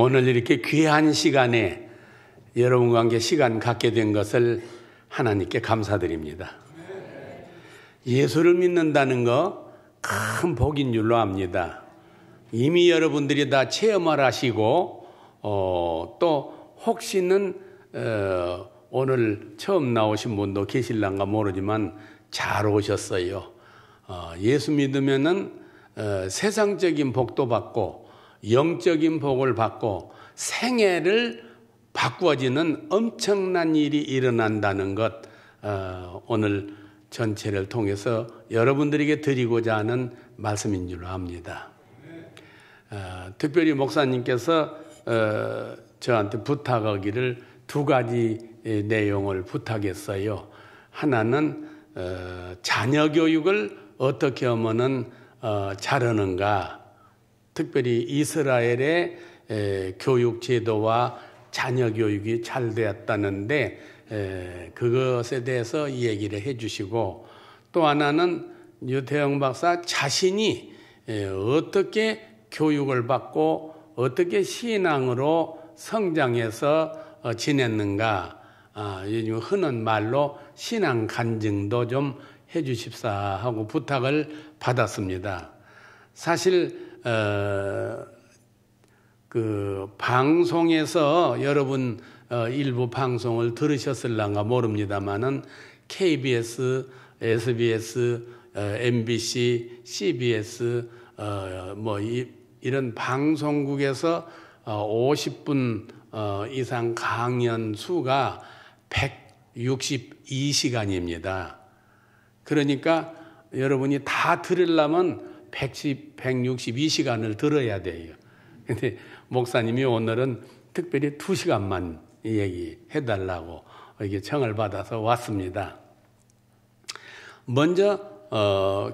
오늘 이렇게 귀한 시간에 여러분과 함께 시간 갖게 된 것을 하나님께 감사드립니다. 예수를 믿는다는 거 큰 복인 줄로 압니다. 이미 여러분들이 다 체험을 하시고 또 혹시는 오늘 처음 나오신 분도 계실란가 모르지만 잘 오셨어요. 예수 믿으면은 세상적인 복도 받고 영적인 복을 받고 생애를 바꾸어지는 엄청난 일이 일어난다는 것, 오늘 전체를 통해서 여러분들에게 드리고자 하는 말씀인 줄로 압니다. 특별히 목사님께서 저한테 부탁하기를 두 가지 내용을 부탁했어요. 하나는 자녀 교육을 어떻게 하면은 잘하는가, 특별히 이스라엘의 교육 제도와 자녀 교육이 잘 되었다는데 그것에 대해서 얘기를 해주시고, 또 하나는 유태영 박사 자신이 어떻게 교육을 받고 어떻게 신앙으로 성장해서 지냈는가, 요즘 흔한 말로 신앙 간증도 좀 해주십사 하고 부탁을 받았습니다. 사실 그 방송에서 여러분 일부 방송을 들으셨을란가 모릅니다만은 KBS, SBS, MBC, CBS 이런 방송국에서 50분 이상 강연 수가 162시간입니다. 그러니까 여러분이 다 들으려면 162시간을 들어야 돼요. 근데 목사님이 오늘은 특별히 2시간만 얘기해달라고 이게 청을 받아서 왔습니다. 먼저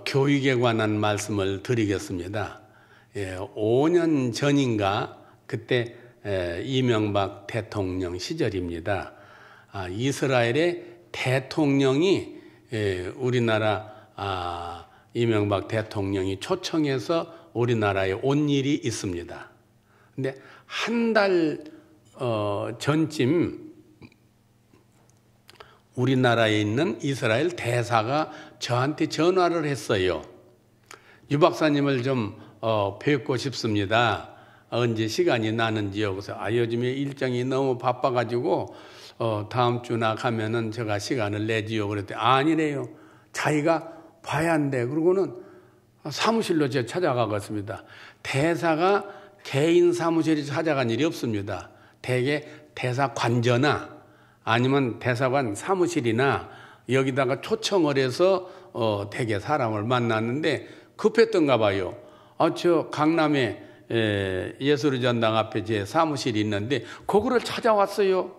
교육에 관한 말씀을 드리겠습니다. 5년 전인가 그때 이명박 대통령 시절입니다. 이스라엘의 대통령이 우리나라 이명박 대통령이 초청해서 우리나라에 온 일이 있습니다. 근데 한 달 전쯤 우리나라에 있는 이스라엘 대사가 저한테 전화를 했어요. 유 박사님을 좀 뵙고 싶습니다. 언제 시간이 나는지요. 그래서 요즘에 일정이 너무 바빠가지고 다음 주나 가면은 제가 시간을 내지요. 그랬더니 아니래요. 자기가 봐야 한대. 그러고는 사무실로 제가 찾아가겠습니다. 대사가 개인 사무실에 찾아간 일이 없습니다. 대개 대사관저나 아니면 대사관 사무실이나 여기다가 초청을 해서 대개 사람을 만났는데 급했던가 봐요. 저 강남에 예수의 전당 앞에 제 사무실이 있는데 거기를 찾아왔어요.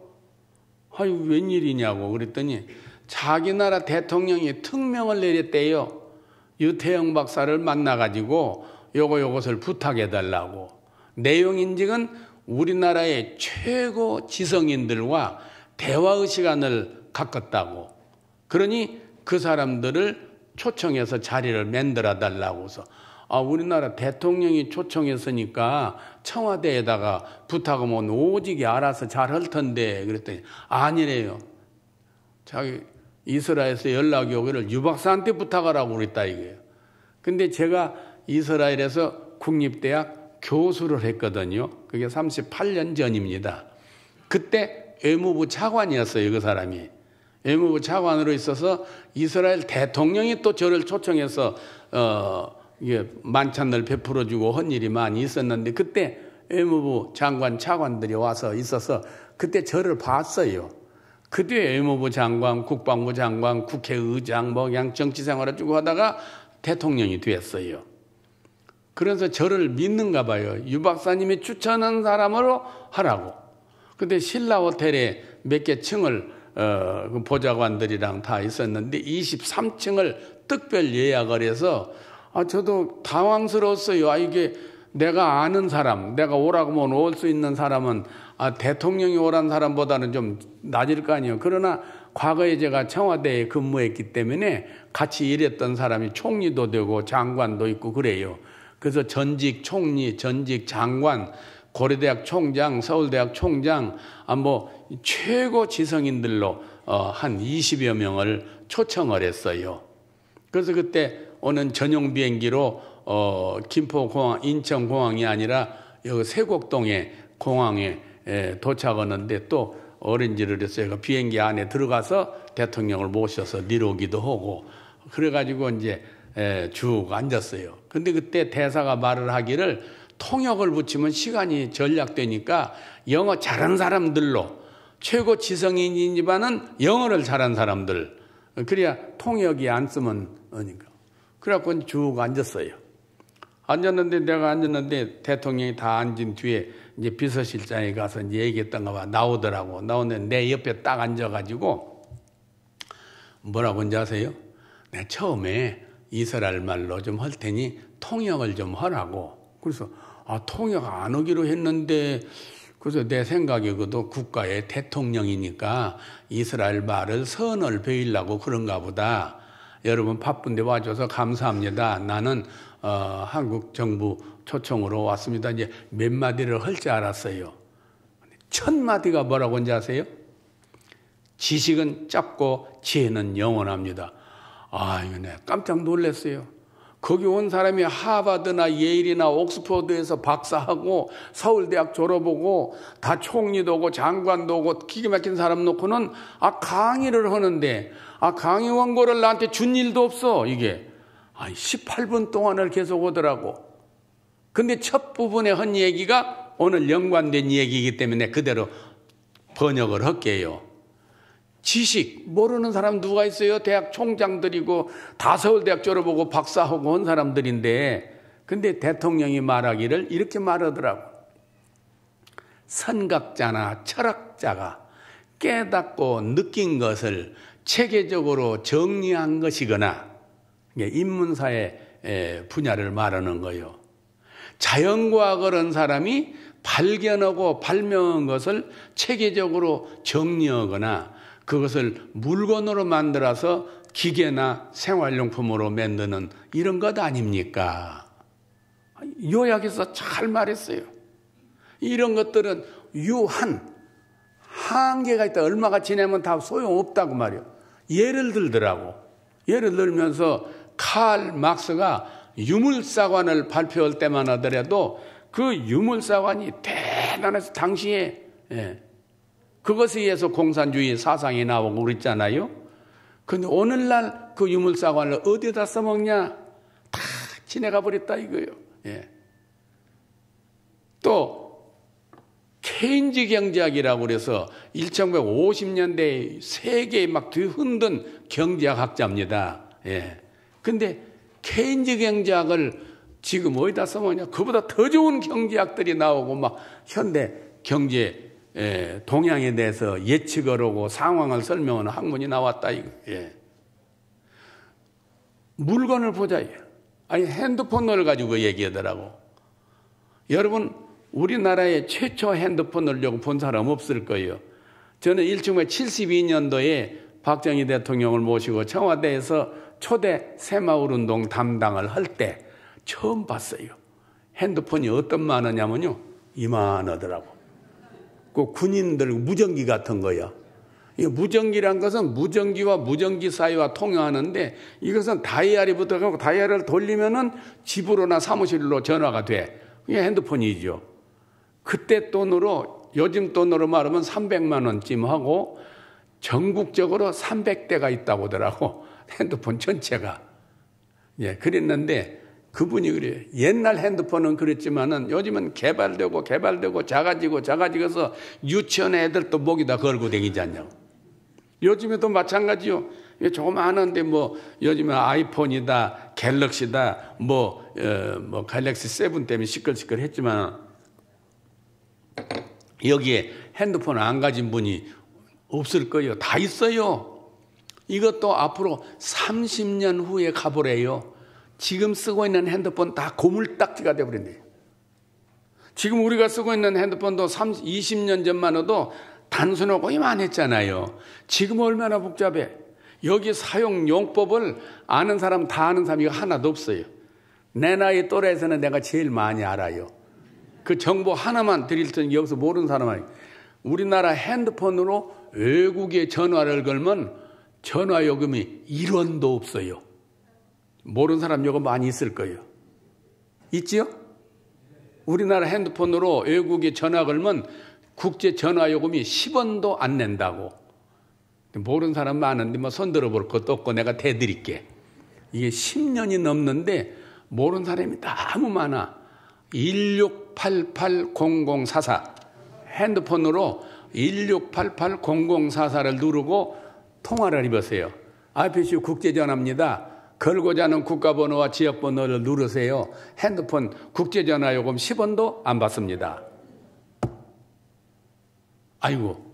웬일이냐고 그랬더니 자기 나라 대통령이 특명을 내렸대요. 유태영 박사를 만나가지고 요것을 부탁해달라고. 내용인즉은 우리나라의 최고 지성인들과 대화의 시간을 갖겠다고. 그러니 그 사람들을 초청해서 자리를 만들어달라고 해서 우리나라 대통령이 초청했으니까 청와대에다가 부탁하면 오직이 알아서 잘 할 텐데 그랬더니 아니래요. 자기 이스라엘에서 연락이 오기를 유 박사한테 부탁하라고 그랬다 이거예요. 근데 제가 이스라엘에서 국립대학 교수를 했거든요. 그게 38년 전입니다. 그때 외무부 차관이었어요. 그 사람이. 외무부 차관으로 있어서 이스라엘 대통령이 또 저를 초청해서 이게 만찬을 베풀어주고 한 일이 많이 있었는데 그때 외무부 장관 차관들이 와서 있어서 그때 저를 봤어요. 그때 외무부 장관, 국방부 장관, 국회의장 그냥 정치 생활을 쭉 하다가 대통령이 됐어요. 그래서 저를 믿는가 봐요. 유 박사님이 추천한 사람으로 하라고. 근데 신라 호텔에 몇 개 층을 보좌관들이랑 다 있었는데 23층을 특별 예약을 해서 저도 당황스러웠어요. 이게 내가 아는 사람, 내가 오라고 하면 올 수 있는 사람은 대통령이 오란 사람보다는 좀 낮을 거 아니에요. 그러나 과거에 제가 청와대에 근무했기 때문에 같이 일했던 사람이 총리도 되고 장관도 있고 그래요. 그래서 전직 총리, 전직 장관, 고려대학 총장, 서울대학 총장, 뭐 최고 지성인들로 한 20여 명을 초청을 했어요. 그래서 그때 오는 전용 비행기로 김포공항, 인천공항이 아니라 여기 세곡동에 공항에 도착하는데 또 어린지를 했어요. 비행기 안에 들어가서 대통령을 모셔서 미루기도 하고 그래가지고 이제 쭉 앉았어요. 근데 그때 대사가 말을 하기를 통역을 붙이면 시간이 전략되니까 영어 잘하는 사람들로 최고 지성인이지만은 영어를 잘하는 사람들 그래야 통역이 안 쓰면 어니까. 그래갖고 쭉 앉았어요. 앉았는데 내가 앉았는데 대통령이 다 앉은 뒤에 이제 비서실장에 가서 이제 얘기했던가 봐 나오더라고. 나오는데 내 옆에 딱 앉아가지고 뭐라고 인지 아세요? 내가 처음에 이스라엘 말로 좀 할 테니 통역을 좀 하라고. 그래서 통역 안 하기로 했는데 그래서 내 생각에 그도 국가의 대통령이니까 이스라엘 말을 선을 베이려고 그런가 보다. 여러분 바쁜데 와줘서 감사합니다. 나는 한국 정부 초청으로 왔습니다. 이제 몇 마디를 할 줄 알았어요. 첫 마디가 뭐라고 하는지 아세요? 지식은 짧고 지혜는 영원합니다. 이거 내가 깜짝 놀랐어요. 거기 온 사람이 하버드나 예일이나 옥스퍼드에서 박사하고 서울대학 졸업하고 다 총리도 오고 장관도 오고 기가 막힌 사람 놓고는 강의를 하는데 강의 원고를 나한테 준 일도 없어. 이게 18분 동안을 계속 오더라고. 근데 첫 부분에 한 얘기가 오늘 연관된 얘기이기 때문에 그대로 번역을 할게요. 지식 모르는 사람 누가 있어요? 대학 총장들이고 다 서울대학 졸업하고 박사하고 한 사람들인데 근데 대통령이 말하기를 이렇게 말하더라고. 선각자나 철학자가 깨닫고 느낀 것을 체계적으로 정리한 것이거나 인문사의 분야를 말하는 거예요. 자연과학을 한 사람이 발견하고 발명한 것을 체계적으로 정리하거나 그것을 물건으로 만들어서 기계나 생활용품으로 만드는 이런 것 아닙니까? 요약해서 잘 말했어요. 이런 것들은 한계가 있다. 얼마가 지나면 다 소용없다고 말이에요. 예를 들더라고. 예를 들면서 칼 막스가 유물사관을 발표할 때만 하더라도 그 유물사관이 대단해서 당시에 그것에 의해서 공산주의 사상이 나오고 그랬잖아요. 근데 오늘날 그 유물사관을 어디다 써먹냐? 다 지내가 버렸다 이거예요. 또 케인즈 경제학이라고 그래서 1950년대에 세계에 막 뒤흔든 경제학 학자입니다. 근데 케인즈 경제학을 지금 어디다 써먹냐? 그보다 더 좋은 경제학들이 나오고 막 현대 경제 동향에 대해서 예측을 하고 상황을 설명하는 학문이 나왔다. 물건을 보자. 핸드폰을 가지고 얘기하더라고. 여러분 우리나라의 최초 핸드폰을 본 사람 없을 거예요. 저는 1972년도에 박정희 대통령을 모시고 청와대에서 초대 새마을운동 담당을 할 때 처음 봤어요. 핸드폰이 어떤 만하냐면요. 이만하더라고. 그 군인들 무전기 같은 거야. 이 무전기란 것은 무전기와 무전기 사이와 통화하는데 이것은 다이아리 붙어가고 다이아리를 돌리면은 집으로나 사무실로 전화가 돼. 이게 핸드폰이죠. 그때 돈으로 요즘 돈으로 말하면 300만 원쯤 하고 전국적으로 300대가 있다고 하더라고. 핸드폰 전체가. 그랬는데 그분이 그래요. 옛날 핸드폰은 그랬지만은 요즘은 개발되고 작아지고서 유치원 애들도 목에다 걸고 다니지 않냐고. 요즘에도 마찬가지요. 조그마한데 뭐 요즘은 아이폰이다, 갤럭시다, 갤럭시 7 때문에 시끌시끌했지만 여기에 핸드폰 안 가진 분이 없을 거예요. 다 있어요. 이것도 앞으로 30년 후에 가보래요. 지금 쓰고 있는 핸드폰 다 고물딱지가 돼버린대요. 지금 우리가 쓰고 있는 핸드폰도 20년 전만 해도 단순하고 이만했잖아요. 지금 얼마나 복잡해. 여기 사용 용법을 아는 사람 다 아는 사람이 하나도 없어요. 내 나이 또래에서는 내가 제일 많이 알아요. 그 정보 하나만 드릴 테니 여기서 모르는 사람이, 우리나라 핸드폰으로 외국에 전화를 걸면 전화 요금이 1원도 없어요. 모르는 사람 요금 많이 있을 거예요. 있지요? 우리나라 핸드폰으로 외국에 전화 걸면 국제 전화 요금이 10원도 안 낸다고. 모르는 사람 많은데 뭐 손 들어볼 것도 없고 내가 대드릴게. 이게 10년이 넘는데 모르는 사람이 너무 많아. 16880044 핸드폰으로 16880044를 누르고 통화를 해보세요. IPC 국제전화입니다. 걸고자 하는 국가번호와 지역번호를 누르세요. 핸드폰 국제전화 요금 10원도 안 받습니다. 아이고,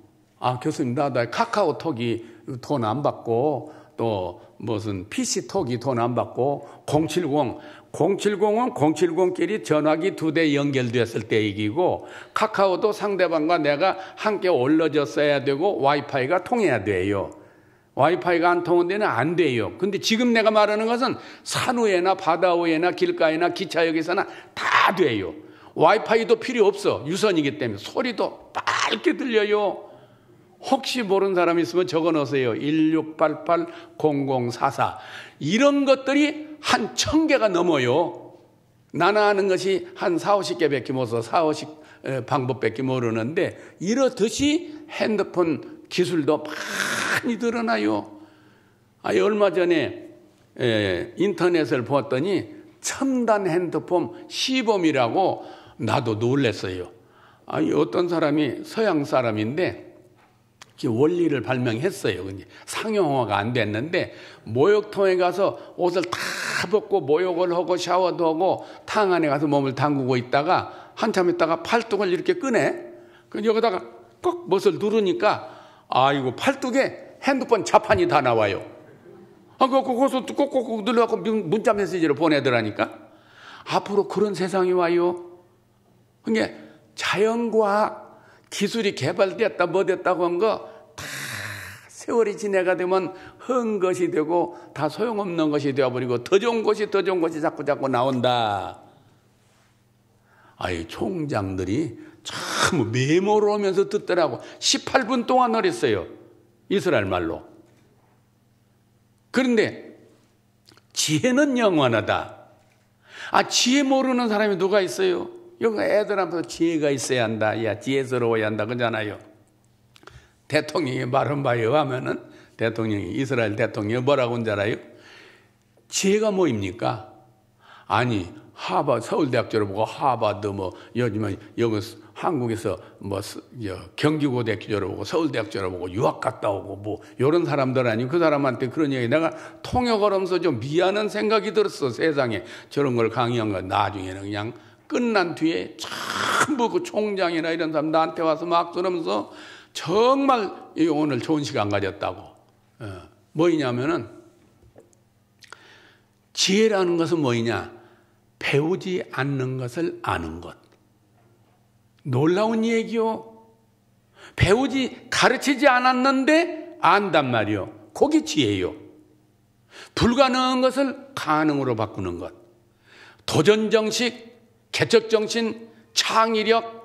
교수님, 나 카카오톡이 돈 안 받고, 또 무슨 PC톡이 돈 안 받고, 070은 070끼리 전화기 2대 연결됐을 때 얘기고, 카카오도 상대방과 내가 함께 올려졌어야 되고, 와이파이가 통해야 돼요. 와이파이가 안 통한 데는 안 돼요. 근데 지금 내가 말하는 것은 산 위에나 바다 위에나 길가에나 기차역에서나 다 돼요. 와이파이도 필요 없어. 유선이기 때문에 소리도 밝게 들려요. 혹시 모르는 사람 있으면 적어놓으세요. 16880044 이런 것들이 한 1000개가 넘어요. 나는 아는 것이 한 40-50개밖에 못 써. 40, 50 방법밖에 모르는데 이렇듯이 핸드폰 기술도 많이 늘어나요. 얼마 전에 인터넷을 보았더니 첨단 핸드폰 시범이라고 나도 놀랐어요. 어떤 사람이 서양 사람인데 원리를 발명했어요. 근데 상용화가 안 됐는데 목욕통에 가서 옷을 다 벗고 목욕을 하고 샤워도 하고 탕 안에 가서 몸을 담그고 있다가 한참 있다가 팔뚝을 이렇게 꺼내. 그 여기다가 꼭 멋을 누르니까 이거 팔뚝에 핸드폰 자판이 다 나와요. 거기서 꼭꼭 눌러갖고 문자 메시지를 보내더라니까. 앞으로 그런 세상이 와요. 그게 자연과학 기술이 개발됐다 뭐 됐다고 한 거 다 세월이 지내가 되면 헛 것이 되고 다 소용없는 것이 되어버리고 더 좋은 것이 자꾸 나온다. 총장들이 참 메모를 하면서 듣더라고. 18분 동안 어렸어요. 이스라엘 말로. 그런데 지혜는 영원하다. 지혜 모르는 사람이 누가 있어요? 여기 애들한테 지혜가 있어야 한다. 지혜스러워야 한다. 그러잖아요. 대통령이 말한 바에 의하면은 이스라엘 대통령이 뭐라고 한 줄 알아요? 지혜가 뭐입니까? 서울대학 졸업하고 하버드 요즘은 여기 한국에서 경기고대 졸업하고 서울대학 졸업하고 유학 갔다 오고 이런 사람들 아니고 그 사람한테 그런 얘기 내가 통역을 하면서 좀 미안한 생각이 들었어. 세상에 저런 걸 강의한 거 나중에는 그냥 끝난 뒤에 전부 그 총장이나 이런 사람 나한테 와서 막 그러면서 정말 오늘 좋은 시간 가졌다고. 뭐냐면은 지혜라는 것은 뭐냐? 배우지 않는 것을 아는 것. 놀라운 얘기요. 가르치지 않았는데 안단 말이요. 그게 지혜요. 불가능한 것을 가능으로 바꾸는 것. 도전정식, 개척정신, 창의력,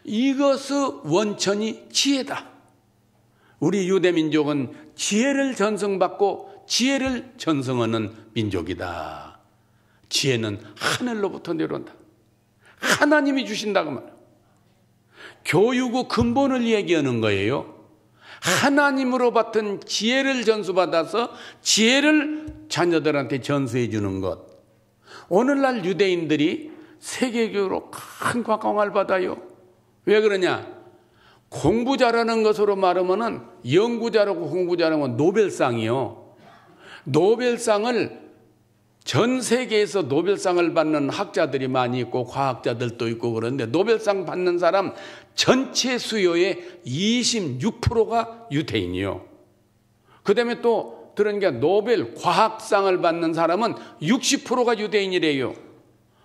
이것의 원천이 지혜다. 우리 유대민족은 지혜를 전승받고 지혜를 전승하는 민족이다. 지혜는 하늘로부터 내려온다. 하나님이 주신다고 말해요. 교육의 근본을 얘기하는 거예요. 하나님으로 받은 지혜를 전수받아서 지혜를 자녀들한테 전수해 주는 것. 오늘날 유대인들이 세계적으로 큰 곽광을 받아요. 왜 그러냐? 공부 잘하는 것으로 말하면은 연구 잘하고 공부 잘하면 노벨상이요. 노벨상을 전 세계에서 노벨상을 받는 학자들이 많이 있고 과학자들도 있고 그런데 노벨상 받는 사람 전체 수요의 26%가 유대인이요. 그 다음에 또 들은 게 노벨 과학상을 받는 사람은 60%가 유대인이래요.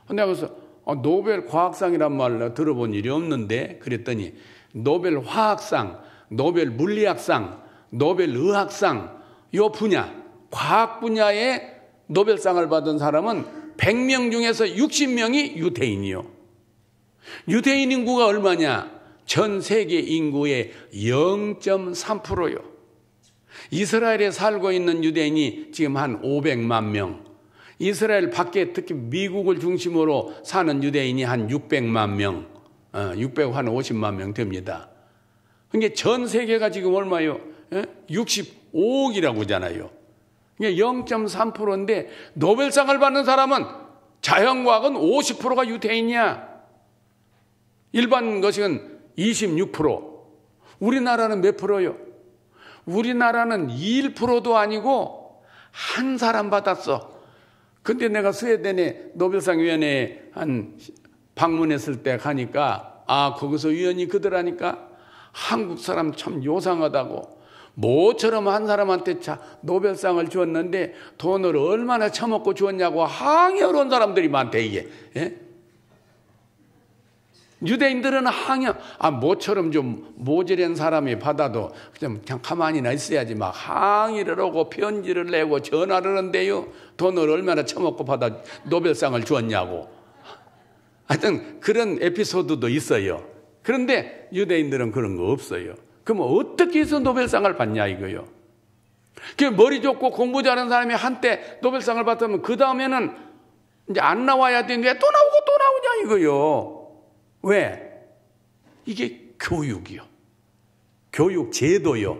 근데 그래서 노벨 과학상이란 말을 들어본 일이 없는데 그랬더니 노벨 화학상, 노벨 물리학상, 노벨 의학상 이 분야, 과학 분야에 노벨상을 받은 사람은 100명 중에서 60명이 유대인이요. 유대인 인구가 얼마냐? 전 세계 인구의 0.3%요. 이스라엘에 살고 있는 유대인이 지금 한 500만 명. 이스라엘 밖에 특히 미국을 중심으로 사는 유대인이 한 600만 명, 650만 명 됩니다. 그러니까 전 세계가 지금 얼마요? 65억이라고 하잖아요. 그러니까 0.3%인데 노벨상을 받는 사람은 자연과학은 50%가 유대인이야. 일반 것은 26%. 우리나라는 몇 프로요? 우리나라는 1%도 아니고 한 사람 받았어. 근데 내가 스웨덴에 노벨상 위원회에 한 방문했을 때 가니까 거기서 위원이 그들하니까 한국 사람 참 요상하다고. 모처럼 한 사람한테 노벨상을 주었는데 돈을 얼마나 처먹고 주었냐고 항의하러 온 사람들이 많대 이게. 예? 유대인들은 모처럼 좀 모질한 사람이 받아도 그냥 가만히나 있어야지 막 항의를 하고 편지를 내고 전화를 하는데요. 돈을 얼마나 처먹고 받아 노벨상을 주었냐고. 하여튼 그런 에피소드도 있어요. 그런데 유대인들은 그런 거 없어요. 그럼 어떻게 해서 노벨상을 받냐 이거요. 그 머리 좋고 공부 잘하는 사람이 한때 노벨상을 받으면 그 다음에는 이제 안 나와야 되는데 왜 또 나오고 또 나오냐 이거요. 왜? 이게 교육이요. 교육 제도요.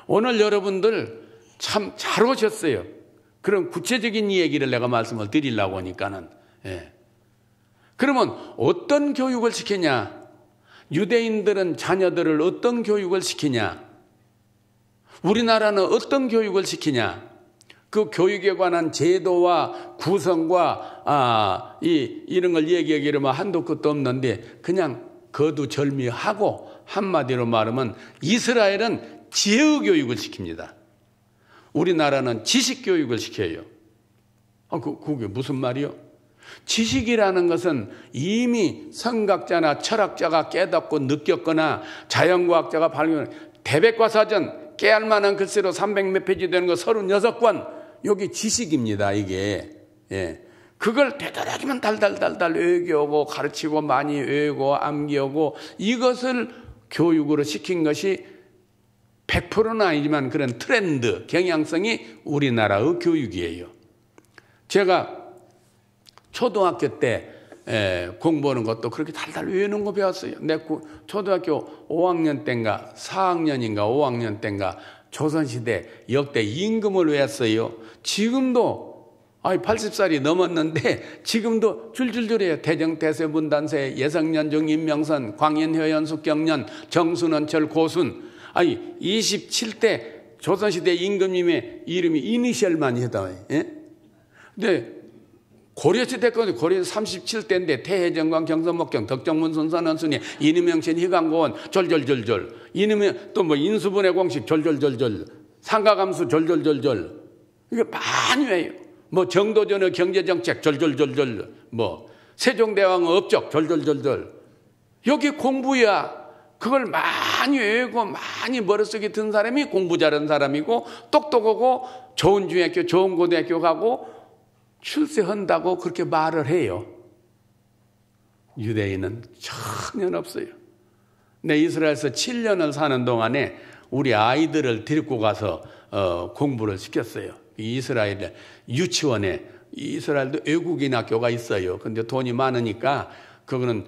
오늘 여러분들 참 잘 오셨어요. 그런 구체적인 얘기를 내가 말씀을 드리려고 하니까는. 예. 그러면 어떤 교육을 시키냐? 유대인들은 자녀들을 어떤 교육을 시키냐? 우리나라는 어떤 교육을 시키냐? 그 교육에 관한 제도와 구성과 이런 걸 얘기하기로만 한도 끝도 없는데 그냥 거두절미하고 한마디로 말하면 이스라엘은 지혜 교육을 시킵니다. 우리나라는 지식 교육을 시켜요. 그게 무슨 말이요? 지식이라는 것은 이미 성각자나 철학자가 깨닫고 느꼈거나 자연과학자가 발견한 대백과사전 깨알 만한 글씨로 300몇 페이지 되는 거 36권 여기 지식입니다. 이게. 예. 그걸 되도록이면 달달달달 외우고 가르치고 많이 외우고 암기하고 이것을 교육으로 시킨 것이 100%는 아니지만 그런 트렌드, 경향성이 우리나라의 교육이에요. 제가 초등학교 때 공부하는 것도 그렇게 달달 외우는 거 배웠어요. 내 초등학교 5학년 때인가 4학년인가 5학년 때인가 조선시대 역대 임금을 외웠어요. 지금도 80살이 넘었는데 지금도 줄줄줄해요. 대정, 대세, 문단세, 예성년중, 임명선, 광인, 효연, 숙경년, 정순원철, 고순. 27대 조선시대 임금님의 이름이 이니셜만 해당해요. 예? 근데 고려시대 거는 고려 37대인데 태해정광, 경선목경, 덕정문, 순산원순위, 이누명신, 희강고원, 졸졸졸졸. 이누명 또 인수분해 공식 졸졸졸졸. 상가감수 졸졸졸졸. 이게 많이 해요. 정도전의 경제정책 졸졸졸졸. 세종대왕 업적 졸졸졸졸. 여기 공부야. 그걸 많이 외우고 많이 머릿속에 든 사람이 공부 잘하는 사람이고 똑똑하고 좋은 중학교, 좋은 고등학교 가고 출세한다고 그렇게 말을 해요. 유대인은 전혀 없어요. 내 이스라엘에서 7년을 사는 동안에 우리 아이들을 데리고 가서 공부를 시켰어요. 이스라엘 유치원에 이스라엘도 외국인 학교가 있어요. 근데 돈이 많으니까 그거는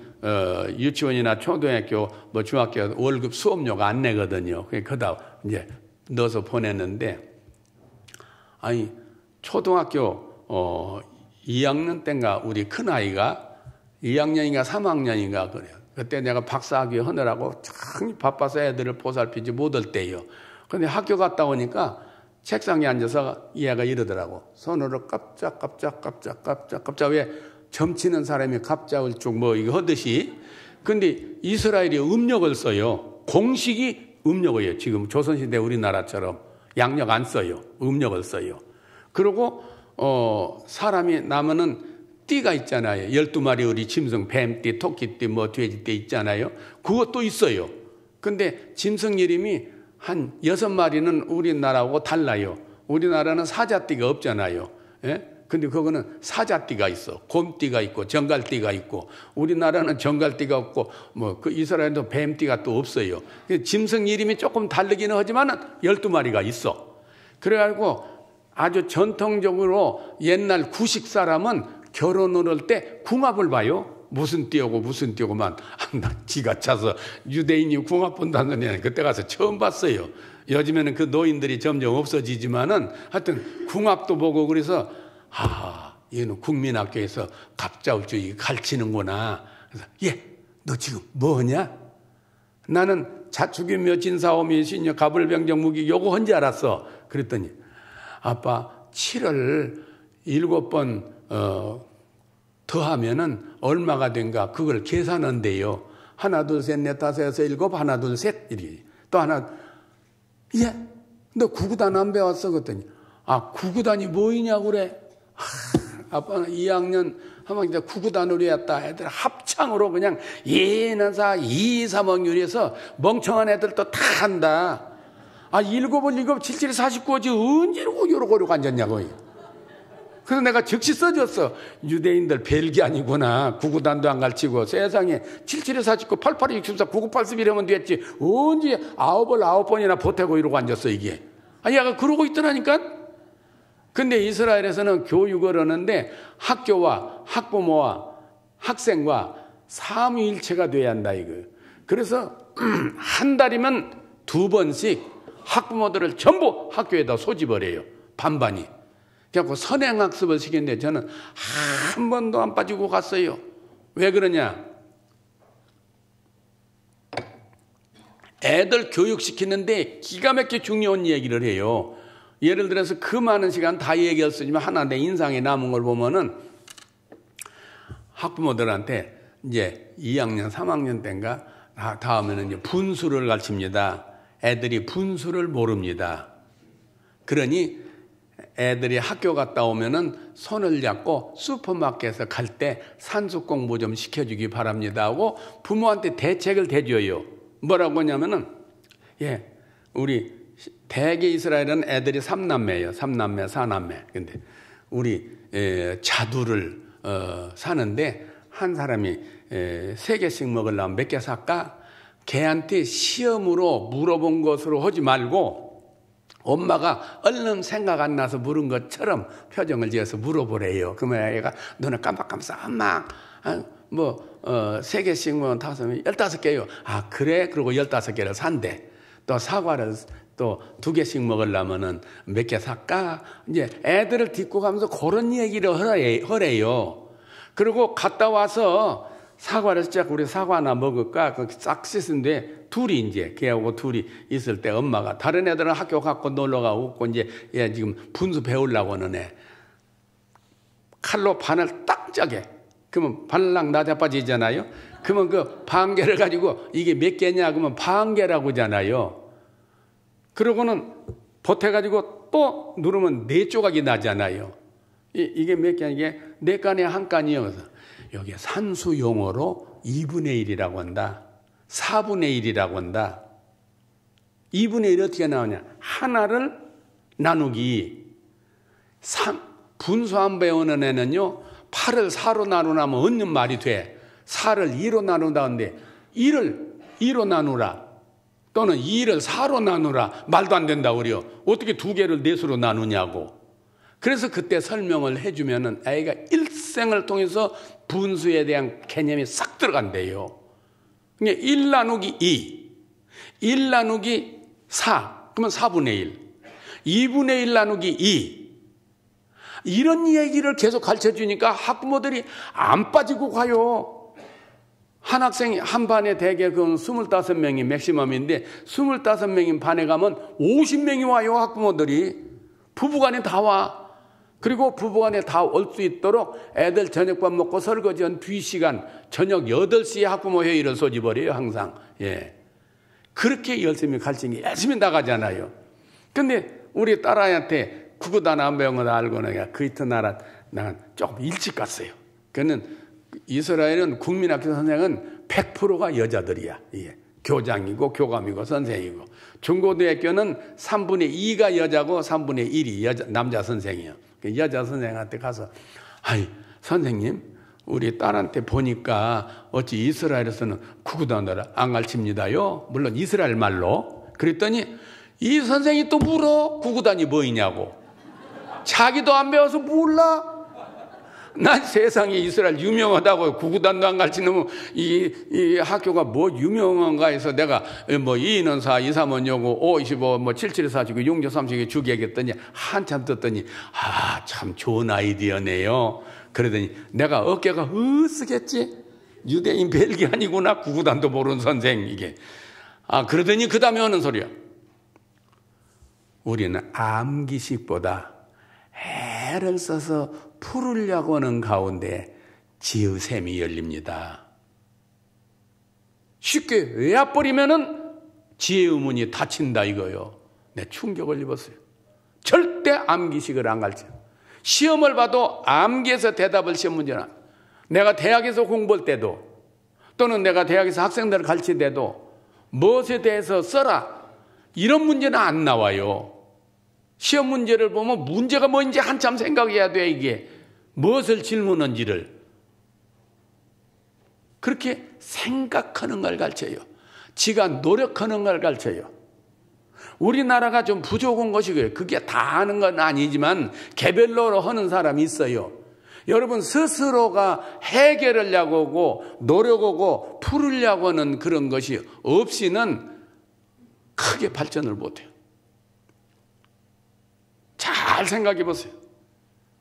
유치원이나 초등학교, 중학교 월급 수업료가 안 내거든요. 그러다 이제 넣어서 보냈는데 초등학교 2학년 때인가 우리 큰아이가 2학년인가 3학년인가 그래요. 그때 내가 박사학위 하느라고 참 바빠서 애들을 보살피지 못할 때예요. 그런데 학교 갔다 오니까 책상에 앉아서 얘가 이러더라고. 손으로 깜짝깜짝 왜 점치는 사람이 갑작을 쭉 이거 하듯이. 근데 이스라엘이 음력을 써요. 공식이 음력이에요. 지금 조선시대 우리나라처럼 양력 안 써요. 음력을 써요. 그리고 사람이 나면은 띠가 있잖아요. 12마리 우리 짐승, 뱀띠, 토끼띠, 돼지띠 있잖아요. 그것도 있어요. 근데 짐승 이름이 한 6마리는 우리나라하고 달라요. 우리나라는 사자띠가 없잖아요. 예? 근데 그거는 사자띠가 있어. 곰띠가 있고 정갈띠가 있고, 우리나라는 정갈띠가 없고 뭐 그 이스라엘도 뱀띠가 또 없어요. 짐승 이름이 조금 다르기는 하지만 12마리가 있어. 그래가지고 아주 전통적으로 옛날 구식 사람은 결혼을 할 때 궁합을 봐요. 무슨 띠하고 무슨 띠하고만. 나 지가 차서 유대인이 궁합 본다더니 그때 가서 처음 봤어요. 요즘에는 그 노인들이 점점 없어지지만은 하여튼 궁합도 보고 그래서 얘는 국민학교에서 갑자울주의 가르치는구나. 그래서 너 지금 뭐하냐? 나는 자축인묘 진사오미 신녀 가불병정 무기 요거 헌지 알았어. 그랬더니 아빠 7을 7번 더하면은 얼마가 된가 그걸 계산한대요. 하나 둘 셋 넷 다섯 여섯 일곱 하나 둘 셋 이리 또 하나 너 구구단 안 배웠어? 그랬더니 구구단이 뭐이냐고 그래. 아빠는 2학년 하면 이제 구구단으로 했다. 애들 합창으로 그냥 예나사 2, 3학 유리해서 멍청한 애들도 다 한다. 7을 7, 7, 7, 49지 언제로 요러고 앉았냐고. 그래서 내가 즉시 써줬어. 유대인들 벨기 아니구나. 구구단도 안 가르치고 세상에 77에 49, 88에 64, 99, 81이면 됐지. 언제 9번이나 보태고 이러고 앉았어 이게. 얘가 그러고 있더라니까. 근데 이스라엘에서는 교육을 하는데 학교와 학부모와 학생과 삼위일체가 돼야 한다 이거. 그래서 한 달이면 2번씩 학부모들을 전부 학교에다 소집을 해요. 반반이. 그래서 선행학습을 시켰는데 저는 한 번도 안 빠지고 갔어요. 왜 그러냐? 애들 교육시키는데 기가 막히게 중요한 얘기를 해요. 예를 들어서 그 많은 시간 다 얘기할 수 있지만 하나 내 인상에 남은 걸 보면은 학부모들한테 이제 2학년, 3학년 때인가 다음에는 이제 분수를 가르칩니다. 애들이 분수를 모릅니다. 그러니 애들이 학교 갔다 오면은 손을 잡고 슈퍼마켓에 갈 때 산수 공부 좀 시켜주기 바랍니다 하고 부모한테 대책을 대줘요. 뭐라고 하냐면은 우리 대개 이스라엘은 애들이 3남매예요. 3남매, 4남매. 근데 우리 자두를 사는데 한 사람이 3개씩 먹으려면 몇 개 살까? 걔한테 시험으로 물어본 것으로 하지 말고 엄마가 얼른 생각 안 나서 물은 것처럼 표정을 지어서 물어보래요. 그러면 애가 눈을 깜빡깜빡 엄마 3개씩 뭐 15개요. 그래? 그리고 15개를 산대. 또 사과를 또 2개씩 먹으려면은 몇 개 살까? 이제 애들을 딛고 가면서 그런 얘기를 하래요. 그리고 갔다 와서 사과를 우리 사과 하나 먹을까? 싹 씻은데 둘이 이제 걔하고 둘이 있을 때 엄마가 다른 애들은 학교 갖고 놀러 가고 이제 얘 지금 분수 배우려고 하는 애 칼로 반을 딱 짜게. 그러면 발랑 나자빠지잖아요. 그러면 그 반개를 가지고 이게 몇 개냐? 그러면 반개라고 하잖아요. 그러고는 보태가지고 또 누르면 4조각이 나잖아요. 이게 몇 개냐? 이게 4칸에 한 칸이요. 그래서 여기에 산수 용어로 2분의 1이라고 한다. 4분의 1이라고 한다. 2분의 1이 어떻게 나오냐? 하나를 나누기. 분수 안 배우는 애는요. 8을 4로 나누면 얻는 말이 돼. 4를 2로 나눈다는데 1을 2로 나누라. 또는 2를 4로 나누라. 말도 안 된다 그래요. 어떻게 2개를 4수로 나누냐고. 그래서 그때 설명을 해주면은 애가 일생을 통해서 분수에 대한 개념이 싹 들어간대요. 그러니까 1 나누기 2, 1 나누기 4, 그러면 4분의 1, 2분의 1 나누기 2. 이런 얘기를 계속 가르쳐주니까 학부모들이 안 빠지고 가요. 한 학생이 한 반에 대개 그 25명이 맥시멈인데 25명인 반에 가면 50명이 와요. 학부모들이. 부부간에 다 와. 그리고 부부간에 다 올 수 있도록 애들 저녁밥 먹고 설거지한 2시간 저녁 8시에 학부모 회의를 소집을 해요. 항상. 그렇게 열심히 가르치는 게 열심히 나가잖아요. 근데 우리 딸아이한테 구구단 안 배운 거 알고는 그 이튿날 난 조금 일찍 갔어요. 그는 이스라엘은 국민학교 선생은 100%가 여자들이야. 교장이고 교감이고 선생이고. 중고등학교는 3분의 2가 여자고 3분의 1이 남자 선생이에요. 그 여자 선생한테 가서 아이 선생님 우리 딸한테 보니까 어찌 이스라엘에서는 구구단어를 안 가르칩니다요. 물론 이스라엘 말로. 그랬더니 이 선생이 또 물어. 구구단이 뭐이냐고. 자기도 안 배워서 몰라. 난 세상에 이스라엘 유명하다고 구구단도 안 가르치는 이 학교가 뭐 유명한가 해서 내가 뭐 2는 4, 2, 3은 요고 5, 25, 뭐 7, 7, 4, 6, 6, 3, 6 주기하겠더니 한참 듣더니 아, 참 좋은 아이디어네요. 그러더니 내가 어깨가 으쓰겠지. 유대인 벨기안이구나. 구구단도 모르는 선생 이게. 아, 그러더니 그 다음에 하는 소리야. 우리는 암기식보다 애를 써서 풀으려고 하는 가운데 지으샘이 열립니다. 쉽게 외워버리면은 지혜의 문이 닫힌다 이거요. 내 충격을 입었어요. 절대 암기식을 안 가르쳐. 시험을 봐도 암기해서 대답을 시험 문제나. 내가 대학에서 공부할 때도 또는 내가 대학에서 학생들을 가르칠 때도 무엇에 대해서 써라. 이런 문제는 안 나와요. 시험 문제를 보면 문제가 뭔지 한참 생각해야 돼. 이게 무엇을 질문한지를 그렇게 생각하는 걸 가르쳐요. 지가 노력하는 걸 가르쳐요. 우리나라가 좀 부족한 것이고요. 그게 다 하는 건 아니지만 개별로 하는 사람이 있어요. 여러분 스스로가 해결하려고 하고 노력하고 풀으려고 하는 그런 것이 없이는 크게 발전을 못해요. 잘 생각해 보세요.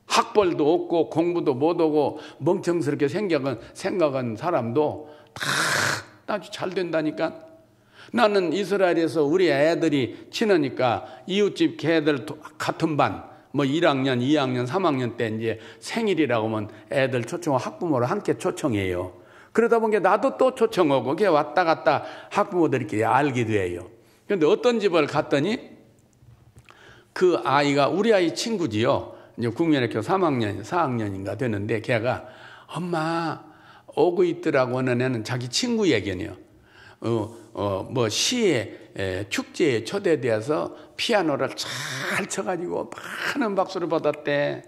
학벌도 없고 공부도 못하고 멍청스럽게 생각한 사람도 다 아주 잘 된다니까. 나는 이스라엘에서 우리 애들이 친하니까 이웃집 걔들 같은 반, 뭐 1학년, 2학년, 3학년 때 이제 생일이라고 하면 애들 초청, 학부모를 함께 초청해요. 그러다 보니까 나도 또 초청하고 걔 왔다 갔다 학부모들끼리 알게 돼요. 그런데 어떤 집을 갔더니 그 아이가 우리 아이 친구지요. 이제 국민학교 3학년, 4학년인가 되는데 걔가 엄마 오고 있더라고 하는 애는 자기 친구 얘기네요. 뭐 시에 축제에 초대되어서 피아노를 잘 쳐가지고 많은 박수를 받았대.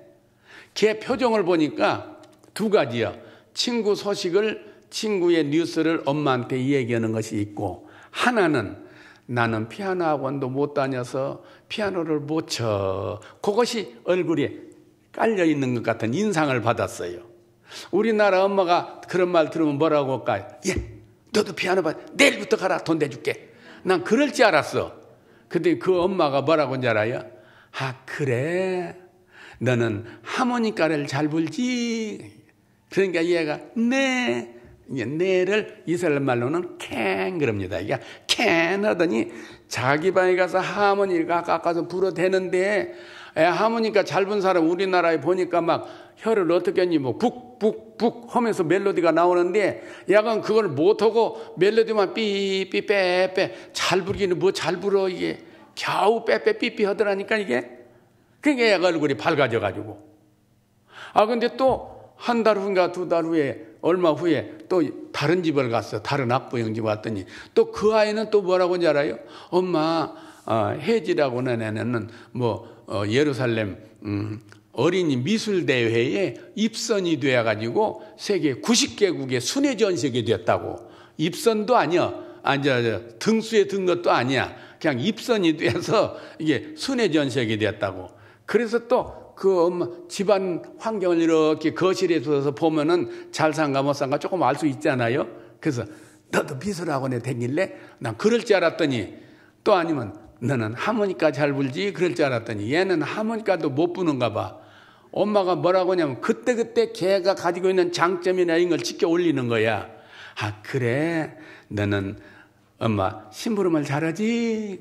걔 표정을 보니까 두 가지야. 친구 소식을 친구의 뉴스를 엄마한테 얘기하는 것이 있고 하나는 나는 피아노 학원도 못 다녀서 피아노를 못 쳐. 그것이 얼굴에 깔려있는 것 같은 인상을 받았어요. 우리나라 엄마가 그런 말 들으면 뭐라고 할까요? 예, 너도 피아노 봐. 내일부터 가라. 돈 내줄게. 난 그럴 줄 알았어. 근데 그 엄마가 뭐라고 한지 알아요? 아, 그래. 너는 하모니카를 잘 불지. 그러니까 얘가 네. 네를 이스라엘 말로는 캔 그럽니다. 이게 캔 하더니 자기 방에 가서 하모니카 깎아서 불어대는데 하모니카 잘 분 사람 우리나라에 보니까 막 혀를 어떻게 했니 뭐 북북북 하면서 멜로디가 나오는데 약간 그걸 못하고 멜로디만 삐삐 빼빼 잘 부르기는 뭐 잘 불어 이게 겨우 빼빼 삐삐 하더라니까 이게. 그러니까 얘가 얼굴이 밝아져가지고 근데 또 한 달 후인가 두 달 후에 얼마 후에 또 다른 집을 갔어. 다른 학부형 집 왔더니 또 그 아이는 또 뭐라고 하는지 알아요? 엄마 혜지라고 하는 애는 예루살렘 어린이 미술대회에 입선이 되어가지고 세계 90개국의 순회전시게 됐다고. 입선도 아니야. 등수에 든 것도 아니야. 그냥 입선이 돼서 이게 순회전시게 됐다고. 그래서 또 그 엄마 집안 환경을 이렇게 거실에 두어서 보면은 잘 산가 못 산가 조금 알 수 있잖아요. 그래서 너도 미술학원에 다닐래? 난 그럴 줄 알았더니 또 아니면 너는 하모니카 잘 불지? 그럴 줄 알았더니 얘는 하모니카도 못 부는가 봐. 엄마가 뭐라고 하냐면 그때 걔가 가지고 있는 장점이나 이런 걸 지켜 올리는 거야. 아, 그래? 너는 엄마 심부름을 잘하지?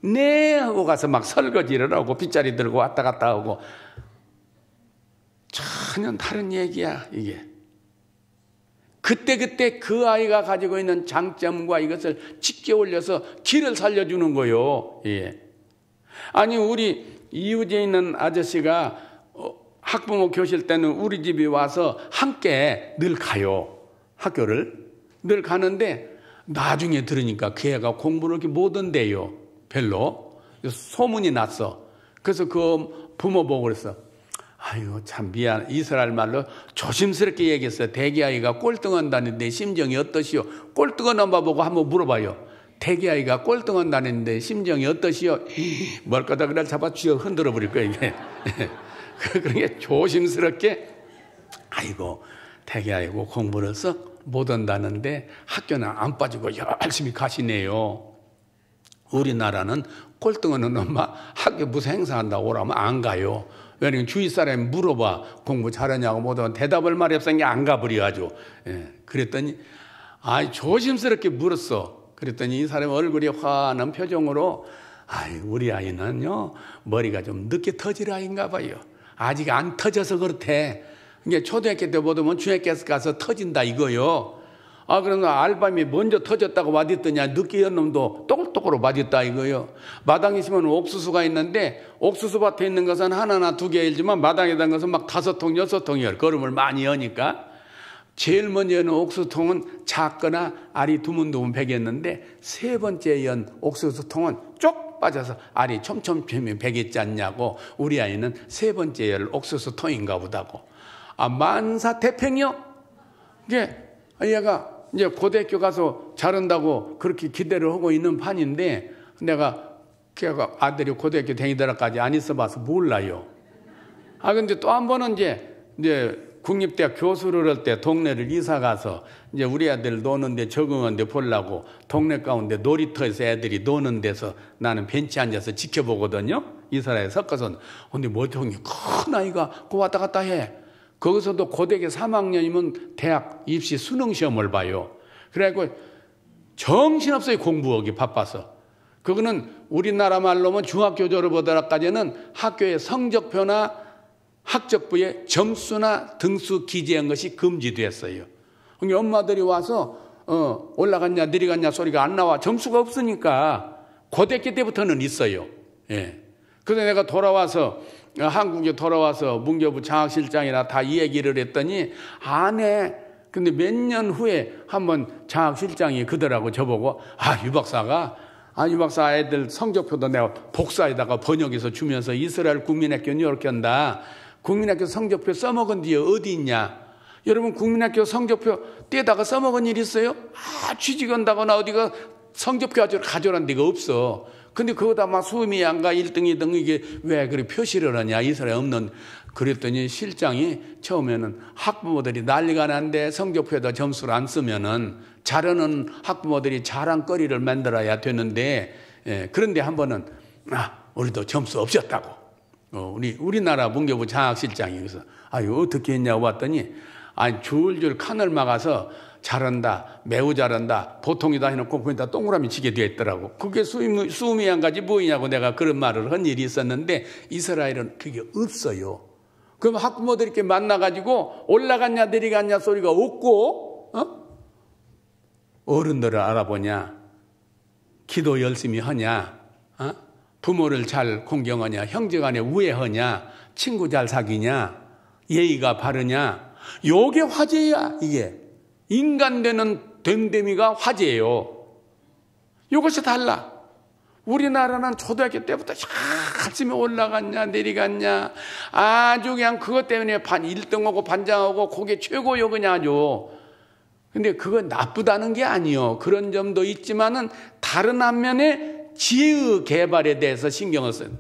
네 하고 가서 막 설거지를 하고 빗자리 들고 왔다 갔다 하고 전혀 다른 얘기야 이게. 그때 그 아이가 가지고 있는 장점과 이것을 지켜 올려서 길을 살려주는 거요. 예. 아니 우리 이웃에 있는 아저씨가 학부모 교실 때는 우리 집에 와서 함께 늘 가요. 학교를 늘 가는데 나중에 들으니까 그 애가 공부를 이렇게 못한대요. 별로. 소문이 났어. 그래서 그 부모 보고 그랬어. 아유, 참 미안. 이스라엘 말로 조심스럽게 얘기했어요. 대기아이가 꼴등한다는데 심정이 어떠시오? 꼴등한 엄마 보고 한번 물어봐요. 대기아이가 꼴등한다는데 심정이 어떠시오? 멀거다그날 잡아 쥐어 흔들어 버릴 거예요, 이게. 그러니까 조심스럽게, 아이고, 대기아이고 공부를 썩 못한다는데 학교는 안 빠지고 열심히 가시네요. 우리나라는 꼴등하는 엄마 학교 무슨 행사한다고 오라면 안 가요. 왜냐면 주위 사람이 물어봐. 공부 잘하냐고 못하면 대답을 말이 없으니까 안 가버려가지고. 그랬더니, 조심스럽게 물었어. 그랬더니 이 사람 얼굴이 환한 표정으로, 우리 아이는요, 머리가 좀 늦게 터질 아이인가 봐요. 아직 안 터져서 그렇대. 그러니까 초등학교 때 보면 중학교 가서 터진다 이거요. 그러나 알밤이 먼저 터졌다고 맞았더니 늦게 연 놈도 똑똑으로 맞았다 이거요. 마당에 있으면 옥수수가 있는데 옥수수밭에 있는 것은 하나나 두 개이지만 마당에 있는 것은 막 5통, 6통이요. 걸음을 많이 여니까. 제일 먼저 여는 옥수수통은 작거나 알이 두문두문 베겼는데 세 번째 연 옥수수통은 쪽 빠져서 알이 촘촘히 베겠지 않냐고. 우리 아이는 세 번째 열 옥수수통인가 보다고. 만사태평이요? 이게 얘가 이제 고등학교 가서 잘한다고 그렇게 기대를 하고 있는 판인데 내가 걔가 아들이 고등학교 다니더라까지 안 있어 봐서 몰라요. 근데 또 한 번은 이제 국립대학 교수를 할 때 동네를 이사 가서 이제 우리 아들 노는데 적응하는데 보려고 동네 가운데 놀이터에서 애들이 노는 데서 나는 벤치에 앉아서 지켜보거든요. 이사라에 섞어서. 근데 멀쩡히 큰 아이가 그 왔다 갔다 해. 거기서도 고대계 3학년이면 대학 입시 수능 시험을 봐요. 그래갖고 정신없어요. 공부하기 바빠서. 그거는 우리나라 말로면 중학교 졸업하더라까지는 학교의 성적표나 학적부에 점수나 등수 기재한 것이 금지됐어요. 그러니까 엄마들이 와서 올라갔냐 내려갔냐 소리가 안 나와. 점수가 없으니까 고대계 때부터는 있어요. 그래서 내가 한국에 돌아와서 문교부 장학실장이나 다 이 얘기를 했더니 안 해. 근데 몇 년 후에 한번 장학실장이 그러더라고. 저보고 유 박사가 유 박사 애들 성적표도 내가 복사에다가 번역해서 주면서 이스라엘 국민학교는 이렇게 한다. 국민학교 성적표 써먹은 뒤에 어디 있냐. 여러분 국민학교 성적표 떼다가 써먹은 일 있어요? 취직한다거나 어디가 성적표 가져란 데가 없어. 근데 그거다 막 수음이 안 가 1등, 2등 이게 왜 그렇게 표시를 하냐. 이스라엘 없는. 그랬더니 실장이 처음에는 학부모들이 난리가 난데 성적표에다 점수를 안 쓰면은 잘하는 학부모들이 자랑거리를 만들어야 되는데 그런데 한 번은 우리도 점수 없었다고. 우리나라 문교부 장학실장이 그래서 어떻게 했냐고 봤더니 줄줄 칸을 막아서 잘한다, 매우 잘한다, 보통이다 해놓고 거기다 동그라미 치게 되어 있더라고. 그게 수음이 한 가지 뭐이냐고 내가 그런 말을 한 일이 있었는데 이스라엘은 그게 없어요. 그럼 학부모들이 이렇게 만나가지고 올라갔냐 내려갔냐 소리가 없고 어른들을 알아보냐, 기도 열심히 하냐, 부모를 잘 공경하냐, 형제간에 우애하냐, 친구 잘 사귀냐, 예의가 바르냐. 요게 화제야. 이게 인간 되는 됨됨이가 화제예요. 이것이 달라. 우리나라는 초등학교 때부터 열심히 올라갔냐 내려갔냐 아주 그냥 그것 때문에 1등하고 반장하고 그게 최고요 그냥 아주. 근데 그건 나쁘다는 게 아니요. 그런 점도 있지만은 다른 한면에 지혜의 개발에 대해서 신경을 써요.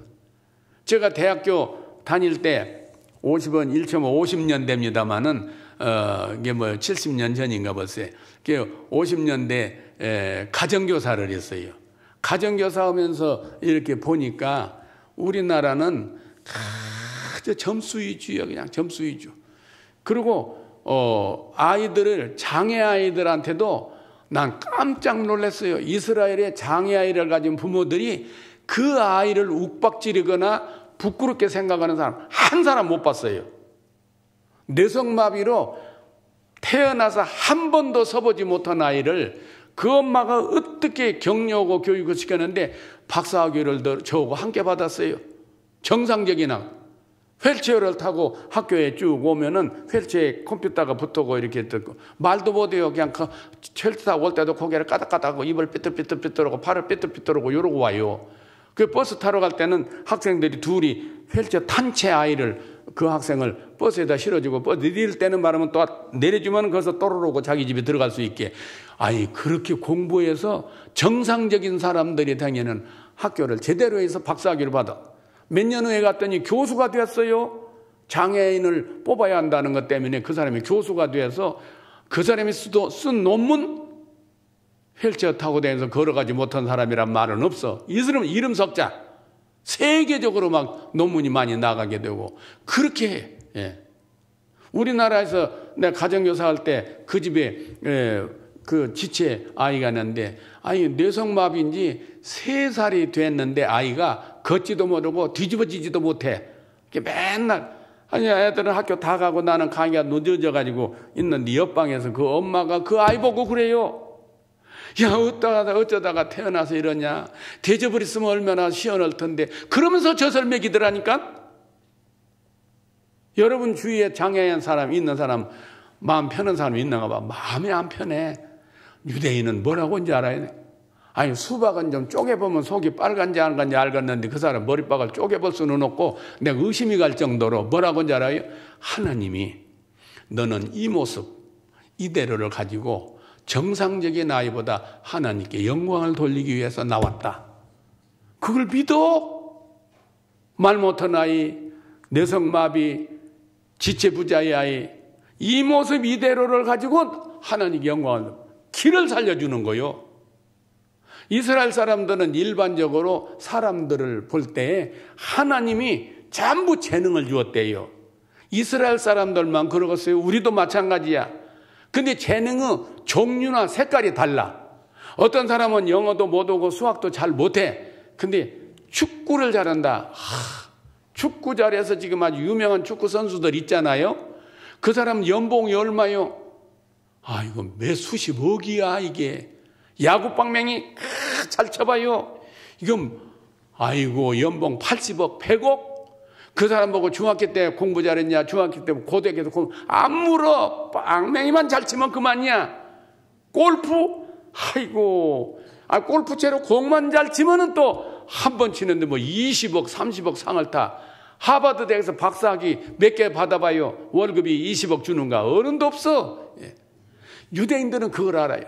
제가 대학교 다닐 때 50원 1.50년 됩니다만은 이게 70년 전인가 벌써. 50년대 가정교사를 했어요. 가정교사 하면서 이렇게 보니까 우리나라는 아주 점수 위주예요. 그냥 점수 위주. 그리고 아이들을 장애 아이들한테도 난 깜짝 놀랐어요. 이스라엘의 장애 아이를 가진 부모들이 그 아이를 욱박지르거나 부끄럽게 생각하는 사람 한 사람 못 봤어요. 뇌성마비로 태어나서 한 번도 서보지 못한 아이를 그 엄마가 어떻게 격려하고 교육을 시켰는데 박사학위를 저하고 함께 받았어요. 정상적인 휠체어를 타고 학교에 쭉 오면은 휠체어에 컴퓨터가 붙고 이렇게 듣고 말도 못해요. 그냥 휠체어 타고 올 때도 고개를 까닥까닥하고 입을 삐뚤삐뚤삐뚤하고 팔을 삐뚤삐뚤하고 이러고 와요. 그 버스 타러 갈 때는 학생들이 둘이 휠체어 탄 채 아이를 그 학생을 버스에다 실어주고 버스 내릴 때는 말하면 또 내려주면 거기서 또르르고 자기 집에 들어갈 수 있게. 아니 그렇게 공부해서 정상적인 사람들이 다니는 학교를 제대로 해서 박사학위를 받아. 몇 년 후에 갔더니 교수가 됐어요. 장애인을 뽑아야 한다는 것 때문에 그 사람이 교수가 돼서 그 사람이 쓴 논문 휠체어 타고 다니면서 걸어가지 못한 사람이란 말은 없어. 이 사람은 이름 석자. 세계적으로 막 논문이 많이 나가게 되고 그렇게 해. 예. 우리나라에서 내가 가정교사 할 때 그 집에 그 지체 아이가 있는데 아니 뇌성마비인지 3살이 됐는데 아이가 걷지도 못하고 뒤집어지지도 못해. 맨날 아니 애들은 학교 다 가고 나는 강의가 늦어져 가지고 있는데 옆방에서 그 엄마가 그 아이 보고 그래요. 야 어쩌다가 태어나서 이러냐. 대접을 얼마나 시원할 텐데. 그러면서 젖을 먹이더라니까. 여러분 주위에 장애인 사람 있는 사람 마음 편한 사람이 있는가 봐. 마음이 안 편해. 유대인은 뭐라고 하는지 알아야 돼. 아니 수박은 좀 쪼개보면 속이 빨간지 안 간지 알겠는데 그 사람 머리박을 쪼개볼 수는 없고 내가 의심이 갈 정도로 뭐라고 하는지 알아요? 하나님이 너는 이 모습 이대로를 가지고 정상적인 아이보다 하나님께 영광을 돌리기 위해서 나왔다. 그걸 믿어? 말 못한 아이, 뇌성마비, 지체부자의 아이, 이 모습 이대로를 가지고 하나님께 영광을 길을 살려주는 거요. 이스라엘 사람들은 일반적으로 사람들을 볼 때 하나님이 전부 재능을 주었대요. 이스라엘 사람들만 그러겠어요. 우리도 마찬가지야. 근데 재능의 종류나 색깔이 달라. 어떤 사람은 영어도 못하고 수학도 잘 못해. 근데 축구를 잘한다. 축구 잘해서 지금 아주 유명한 축구 선수들 있잖아요. 그 사람 연봉이 얼마요? 이거 매 수십억이야 이게. 야구 방맹이 잘 쳐봐요. 이건 아이고 연봉 80억 100억. 그 사람 보고 중학교 때 공부 잘했냐, 중학교 때 고등학교 때 공부 안 물어. 빵맹이만 잘 치면 그만이야. 골프? 아이고, 골프채로 공만 잘 치면은 또 한 번 치는데 뭐 20억, 30억 상을 타. 하버드 대학에서 박사학위 몇 개 받아봐요. 월급이 20억 주는가? 어른도 없어. 예. 유대인들은 그걸 알아요.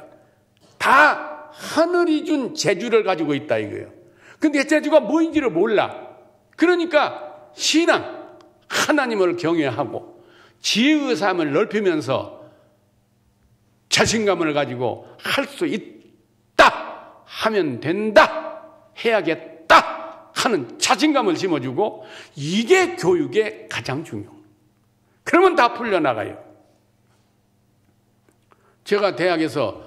다 하늘이 준 재주를 가지고 있다 이거예요. 근데 재주가 뭐인지를 몰라. 그러니까 신앙, 하나님을 경외하고 지혜의 삶을 넓히면서 자신감을 가지고 할 수 있다, 하면 된다, 해야겠다 하는 자신감을 심어주고 이게 교육의 가장 중요해요. 그러면 다 풀려나가요. 제가 대학원에서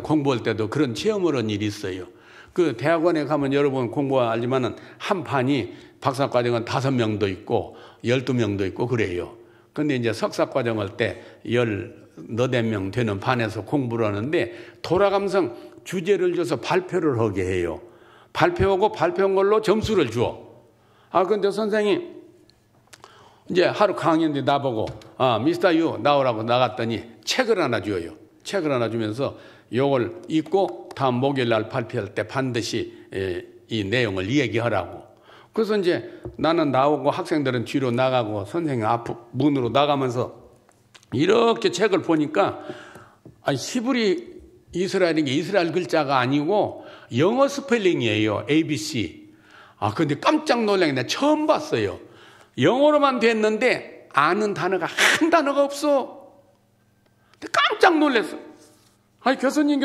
공부할 때도 그런 체험을 한 일이 있어요. 그 대학원에 가면 여러분 공부하지만은 한 반이 박사과정은 5명도 있고 12명도 있고 그래요. 근데 이제 석사과정 할 때 14명 되는 반에서 공부를 하는데 돌아가면서 주제를 줘서 발표를 하게 해요. 발표하고 발표한 걸로 점수를 줘. 근데 선생님이 이제 하루 강의인데 나보고 미스터 유 나오라고 나갔더니 책을 하나 줘요. 책을 하나 주면서 이걸 읽고 다음 목요일 날 발표할 때 반드시 이 내용을 얘기하라고. 그래서 이제 나는 나오고 학생들은 뒤로 나가고 선생님 앞 문으로 나가면서 이렇게 책을 보니까 히브리 이스라엘인 게 이스라엘 글자가 아니고 영어 스펠링이에요. ABC. 근데 깜짝 놀란 게 내가 처음 봤어요. 영어로만 됐는데 아는 단어가 한 단어가 없어. 근데 깜짝 놀랐어. 교수님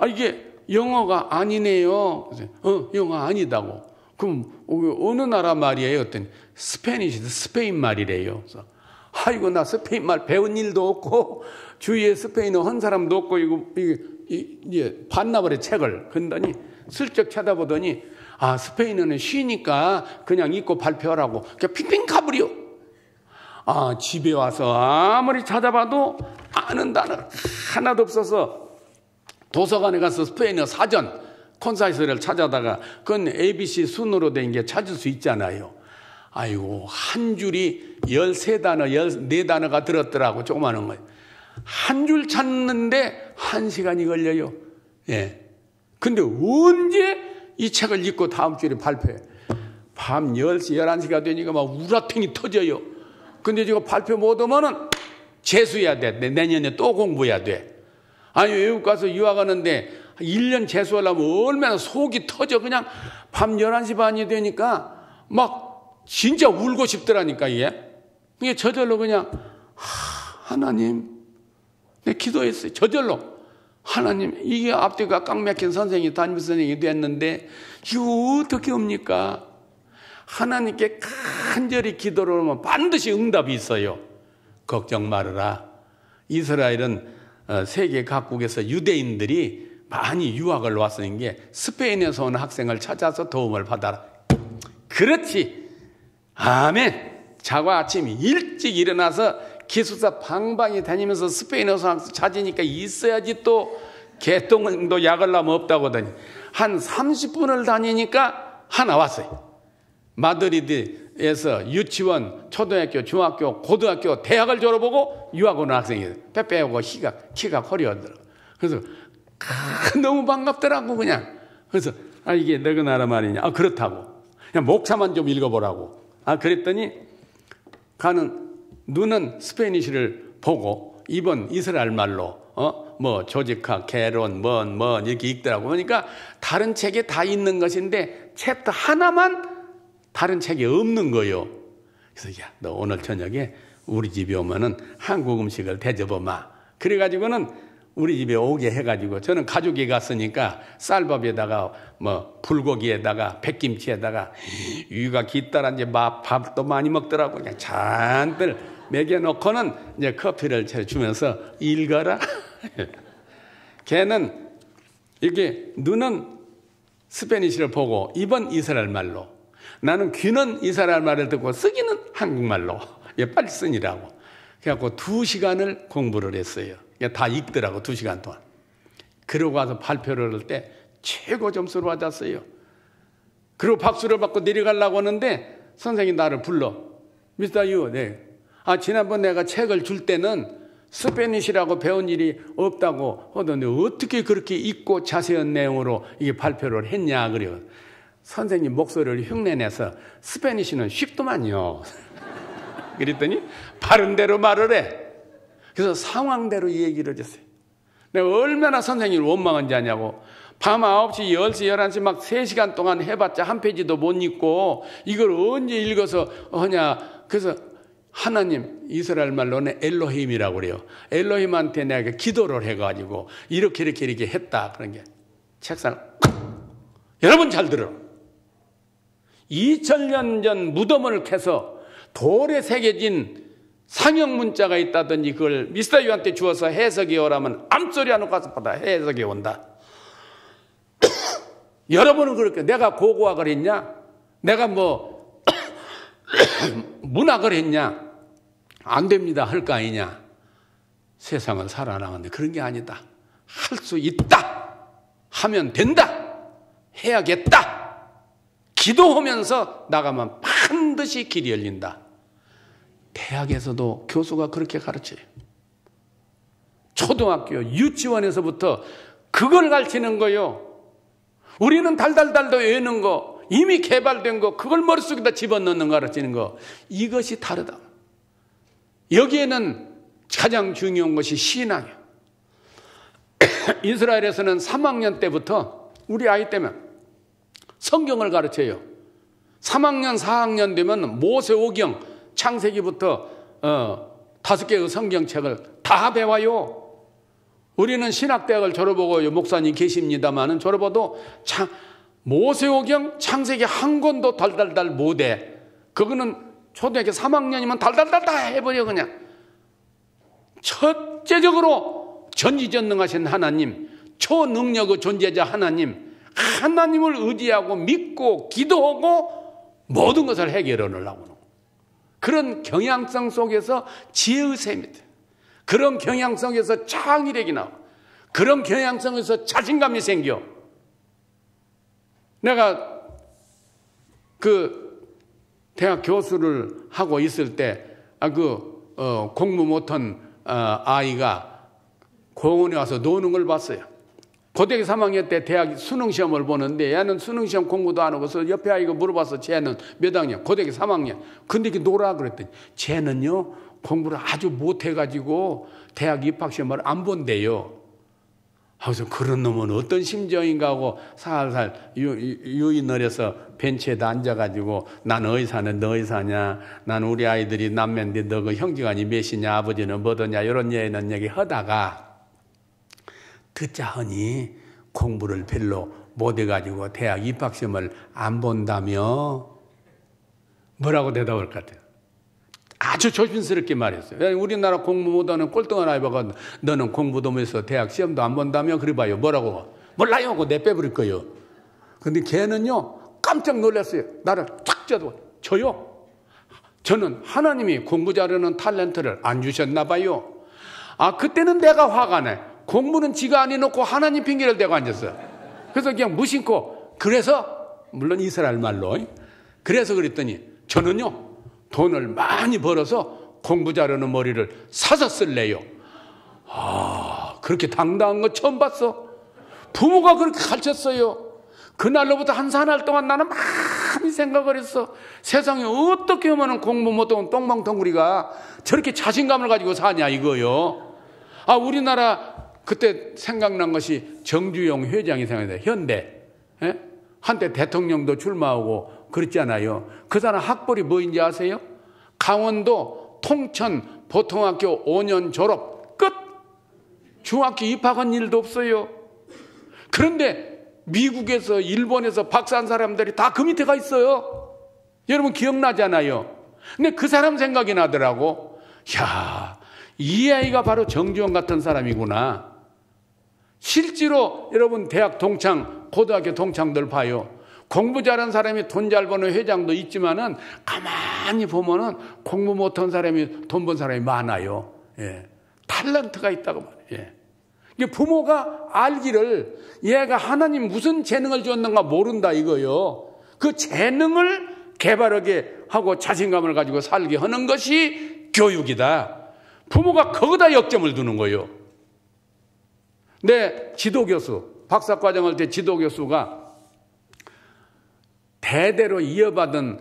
이게 영어가 아니네요. 영어 아니다고. 그럼 어느 나라 말이에요? 했더니 스페인 말이래요. 그래서 아이고 나 스페인 말 배운 일도 없고 주위에 스페인어 한 사람도 없고 이게 반나절의 책을 근더니 슬쩍 쳐다보더니 스페인어는 쉬니까 그냥 읽고 발표하라고. 그러니까 핑핑 가버려. 집에 와서 아무리 찾아봐도 아는 단어 하나도 없어서 도서관에 가서 스페인어 사전 콘사이스를 찾아다가 그건 ABC 순으로 된 게 찾을 수 있잖아요. 아이고 한 줄이 13단어 14단어가 들었더라고. 조그마한 거예요. 한 줄 찾는데 1시간이 걸려요. 예. 근데 언제 이 책을 읽고 다음 주에 발표해. 밤 10시, 11시가 되니까 막 우라통이 터져요. 근데 지금 발표 못 오면은 재수해야 돼. 내년에 또 공부해야 돼. 아니, 외국 가서 유학하는데 1년 재수하려면 얼마나 속이 터져. 그냥 밤 11시 반이 되니까 막 진짜 울고 싶더라니까, 이게 저절로 그냥, 하나님, 내 기도했어요. 저절로. 하나님, 이게 앞뒤가 깡 막힌 선생님이 담임 선생님이 됐는데, 이거 어떻게 옵니까? 하나님께 간절히 기도를 하면 반드시 응답이 있어요. 걱정 말아라. 이스라엘은 세계 각국에서 유대인들이 많이 유학을 왔으니 게 스페인에서 온 학생을 찾아서 도움을 받아라. 그렇지. 아멘. 자고 아침 일찍 일어나서 기숙사 방방이 다니면서 스페인어서 찾으니까 있어야지 또 개똥도 약을 나면 없다고 하더니 한 30분을 다니니까 하나 왔어요. 마드리드에서 유치원, 초등학교, 중학교, 고등학교, 대학을 졸업하고 유학 오는 학생이에요. 빼빼하고 키가 커리어더라고요. 그래서 너무 반갑더라고 그냥. 그래서 이게 너그 나라 말이냐. 그렇다고. 그냥 목차만 좀 읽어보라고. 그랬더니 눈은 스페니쉬를 보고 입은 이스라엘 말로 뭐 조직학, 개론, 뭔 이렇게 읽더라고. 그러니까 다른 책에 다 있는 것인데 챕터 하나만 다른 책이 없는 거요. 그래서 야, 너 오늘 저녁에 우리 집에 오면은 한국 음식을 대접해마. 그래가지고는 우리 집에 오게 해가지고 저는 가족이 갔으니까 쌀밥에다가 뭐 불고기에다가 백김치에다가 위가 깊다란지 밥도 많이 먹더라고. 그냥 잔뜩 먹여놓고는 이제 커피를 주면서 읽어라. 걔는 이렇게 눈은 스페니쉬를 보고 입은 이스라엘 말로, 나는 귀는 이스라엘 말을 듣고 쓰기는 한국말로 빨리 쓰니라고. 그래갖고 2시간을 공부를 했어요. 다 읽더라고 2시간 동안. 그러고 와서 발표를 할 때 최고 점수를 받았어요. 그리고 박수를 받고 내려가려고 하는데 선생님이 나를 불러. 미스터 유, 네. 지난번 내가 책을 줄 때는 스페니쉬라고 배운 일이 없다고 하던데 어떻게 그렇게 읽고 자세한 내용으로 이게 발표를 했냐 그래요. 선생님 목소리를 흉내내서 스페니쉬는 쉽더만요. 그랬더니 바른 대로 말을 해. 그래서 상황대로 얘기를 해줬어요. 내가 얼마나 선생님을 원망한지 아냐고. 밤 9시, 10시, 11시 막 3시간 동안 해봤자 한 페이지도 못 읽고 이걸 언제 읽어서 하냐. 그래서 하나님, 이스라엘 말로는 엘로힘이라고 그래요. 엘로힘한테 내가 기도를 해가지고 이렇게 했다. 그런 게 책상. 여러분 잘 들어. 2000년 전 무덤을 캐서 돌에 새겨진 상형 문자가 있다든지 그걸 미스터 유한테 주어서 해석해 오라면 암소리 안 놓고 가서 받아 해석해 온다. 여러분은 그렇게 내가 고고학을 했냐? 내가 뭐 문학을 했냐? 안 됩니다. 할 거 아니냐? 세상은 살아나가는데 그런 게 아니다. 할 수 있다. 하면 된다. 해야겠다. 기도하면서 나가면 반드시 길이 열린다. 대학에서도 교수가 그렇게 가르쳐요. 초등학교, 유치원에서부터 그걸 가르치는 거요. 우리는 달달달도 외우는 거, 이미 개발된 거, 그걸 머릿속에다 집어넣는 거 가르치는 거. 이것이 다르다. 여기에는 가장 중요한 것이 신앙이에요. 이스라엘에서는 3학년 때부터 우리 아이 때면 성경을 가르쳐요. 3학년, 4학년 되면 모세오경, 창세기부터 5개의 성경책을 다 배워요. 우리는 신학대학을 졸업하고 목사님 계십니다마는 졸업해도 모세오경, 창세기 한 권도 달달달 못해. 그거는 초등학교 3학년이면 달달달 다 해버려 그냥. 첫째적으로 전지전능하신 하나님, 초능력의 존재자 하나님을 의지하고 믿고 기도하고 모든 것을 해결해 놓으려고. 그런 경향성 속에서 지혜의 셈이 돼. 그런 경향성에서 창의력이 나와. 그런 경향성에서 자신감이 생겨. 내가 그 대학 교수를 하고 있을 때 공부 못한 아이가 공원에 와서 노는 걸 봤어요. 고등학교 3학년 때 대학 수능시험을 보는데 얘는 수능시험 공부도 안 하고 서 옆에 아이가 물어봐서 쟤는 몇 학년? 고등학교 3학년. 근데 이게 놀아 그랬더니 쟤는요 공부를 아주 못해가지고 대학 입학시험을 안 본대요. 그래서 그런 놈은 어떤 심정인가 하고 살살 유인을 해서 벤치에다 앉아가지고 난 어디 사는 너 어디 사냐, 난 우리 아이들이 남매인데 너 그 형제간이 몇이냐, 아버지는 뭐더냐 이런 얘기 하다가 듣자 하니 공부를 별로 못해가지고 대학 입학시험을 안 본다며 뭐라고 대답할 것 같아요? 아주 조심스럽게 말했어요. 우리나라 공부 못하는 꼴등한 아이가 너는 공부도 못해서 대학 시험도 안 본다며? 그래 봐요. 뭐라고? 몰라요 하고 내빼버릴 거예요. 근데 걔는요 깜짝 놀랐어요. 나를 탁 쪄도 저요? 저는 하나님이 공부 잘하는 탤런트를 안 주셨나 봐요. 그때는 내가 화가 나. 공부는 지가 안 해놓고 하나님 핑계를 대고 앉았어요. 그래서 그냥 무심코 그래서 물론 이스라엘 말로 그래서 그랬더니 저는요 돈을 많이 벌어서 공부 잘하는 머리를 사서 쓸래요. 그렇게 당당한 거 처음 봤어. 부모가 그렇게 가르쳤어요. 그날로부터 한 사날 동안 나는 많이 생각을 했어. 세상에 어떻게 하면 공부 못하는 똥망텅구리가 저렇게 자신감을 가지고 사냐 이거요. 우리나라 그때 생각난 것이 정주영 회장이 생각나요. 현대 한때 대통령도 출마하고 그랬잖아요. 그 사람 학벌이 뭐인지 아세요? 강원도 통천 보통학교 5년 졸업 끝. 중학교 입학한 일도 없어요. 그런데 미국에서 일본에서 박사한 사람들이 다 그 밑에 가 있어요. 여러분 기억나잖아요. 근데 그 사람 생각이 나더라고. 이 아이가 바로 정주영 같은 사람이구나. 실제로 여러분 대학 동창 고등학교 동창들 봐요. 공부 잘한 사람이 돈 잘 버는 회장도 있지만은 가만히 보면은 공부 못한 사람이 돈 번 사람이 많아요. 탤런트가 있다고 말이에요. 이게 부모가 알기를 얘가 하나님 무슨 재능을 주었는가 모른다 이거요. 그 재능을 개발하게 하고 자신감을 가지고 살게 하는 것이 교육이다. 부모가 거기다 역점을 두는 거예요. 내 지도교수 박사과정 할 때 지도교수가 대대로 이어받은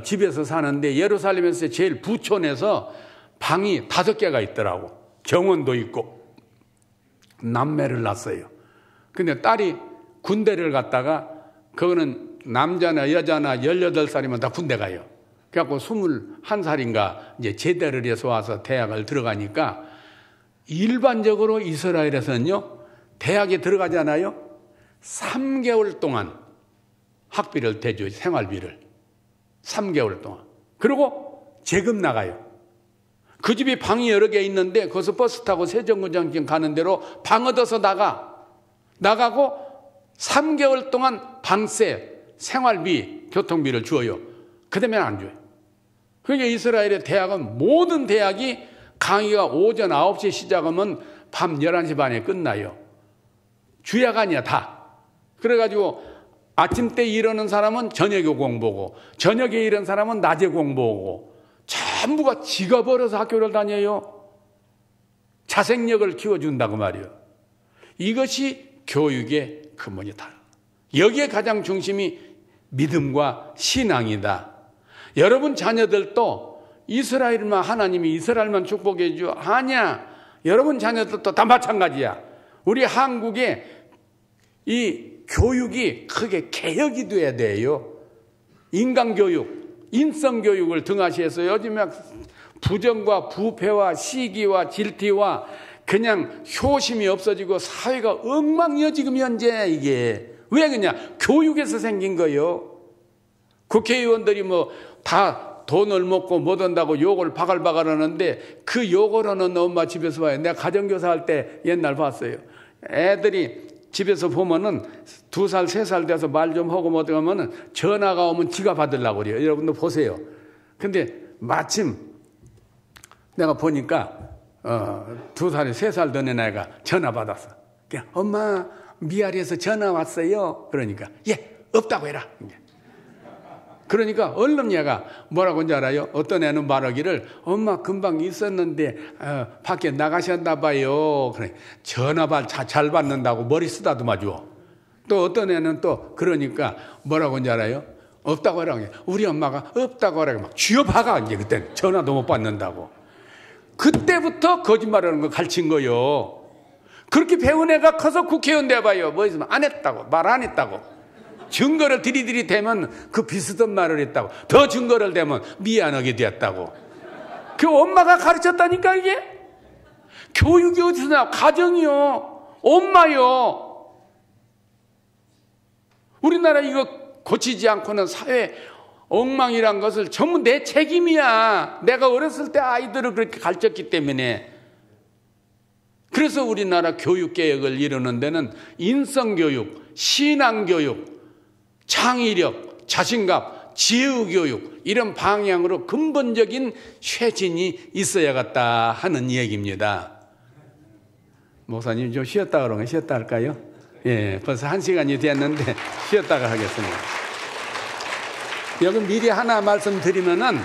집에서 사는데 예루살렘에서 제일 부촌에서 방이 5개가 있더라고. 정원도 있고 남매를 낳았어요. 근데 딸이 군대를 갔다가 그거는 남자나 여자나 18살이면 다 군대 가요. 그래갖고 21살인가 이제 제대를 해서 와서 대학을 들어가니까 일반적으로 이스라엘에서는요 대학에 들어가잖아요. 3개월 동안 학비를 대줘요. 생활비를 3개월 동안. 그리고 재금 나가요. 그 집이 방이 여러 개 있는데 거기서 버스 타고 세정거장 가는 대로 방 얻어서 나가고 3개월 동안 방세, 생활비, 교통비를 주어요. 그 다음에 안 줘요. 그러니까 이스라엘의 대학은 모든 대학이 강의가 오전 9시에 시작하면 밤 11시 반에 끝나요. 주야가 아니야 다. 그래가지고 아침 때 일하는 사람은 저녁에 공부하고 저녁에 일하는 사람은 낮에 공부하고 전부가 지가 벌어서 학교를 다녀요. 자생력을 키워준다고 말이에요. 이것이 교육의 근본이다. 여기에 가장 중심이 믿음과 신앙이다. 여러분 자녀들도 이스라엘만 하나님이 이스라엘만 축복해 줘. 아니야. 여러분 자녀들도 다 마찬가지야. 우리 한국에 이 교육이 크게 개혁이 돼야 돼요. 인간교육, 인성교육을 등하시해서 요즘에 부정과 부패와 시기와 질티와 그냥 효심이 없어지고 사회가 엉망이야 지금 현재. 이게 왜 그냥 교육에서 생긴 거예요. 국회의원들이 뭐 다 돈을 먹고 못 한다고 욕을 바글바글 하는데 그 욕을 하는 엄마 집에서 봐요. 내가 가정교사 할 때 옛날 봤어요. 애들이 집에서 보면은 2살, 3살 돼서 말 좀 하고 뭐 하면은 전화가 오면 지가 받으려고 그래요. 여러분도 보세요. 근데 마침 내가 보니까 2살, 3살 된 애가 전화 받았어. 그냥 엄마 미아리에서 전화 왔어요. 그러니까 없다고 해라. 그러니까 얼른 얘가 뭐라고 한지 알아요? 어떤 애는 말하기를 엄마 금방 있었는데 밖에 나가셨나 봐요. 그래 전화 잘 받는다고 머리 쓰다듬어 줘. 또 어떤 애는 또 그러니까 뭐라고 한지 알아요? 없다고 하라고. 우리 엄마가 없다고 하라고 막 쥐어박아. 이제 그때 전화도 못 받는다고. 그때부터 거짓말하는 거 가르친 거요. 그렇게 배운 애가 커서 국회의원 돼봐요. 뭐 있으면 안 했다고, 말 안 했다고. 증거를 들이들이 대면 그 비슷한 말을 했다고. 더 증거를 대면 미안하게 되었다고. 그 엄마가 가르쳤다니까 이게. 교육이 어디서 나와? 가정이요. 엄마요. 우리나라 이거 고치지 않고는 사회 엉망이란 것을 전부 내 책임이야. 내가 어렸을 때 아이들을 그렇게 가르쳤기 때문에. 그래서 우리나라 교육개혁을 이루는 데는 인성교육, 신앙교육, 창의력, 자신감, 지혜교육 이런 방향으로 근본적인 쇄신이 있어야겠다 하는 얘기입니다. 목사님 좀 쉬었다 그러면 쉬었다 할까요? 예, 벌써 1시간이 됐는데 쉬었다가 하겠습니다. 여기 미리 하나 말씀드리면은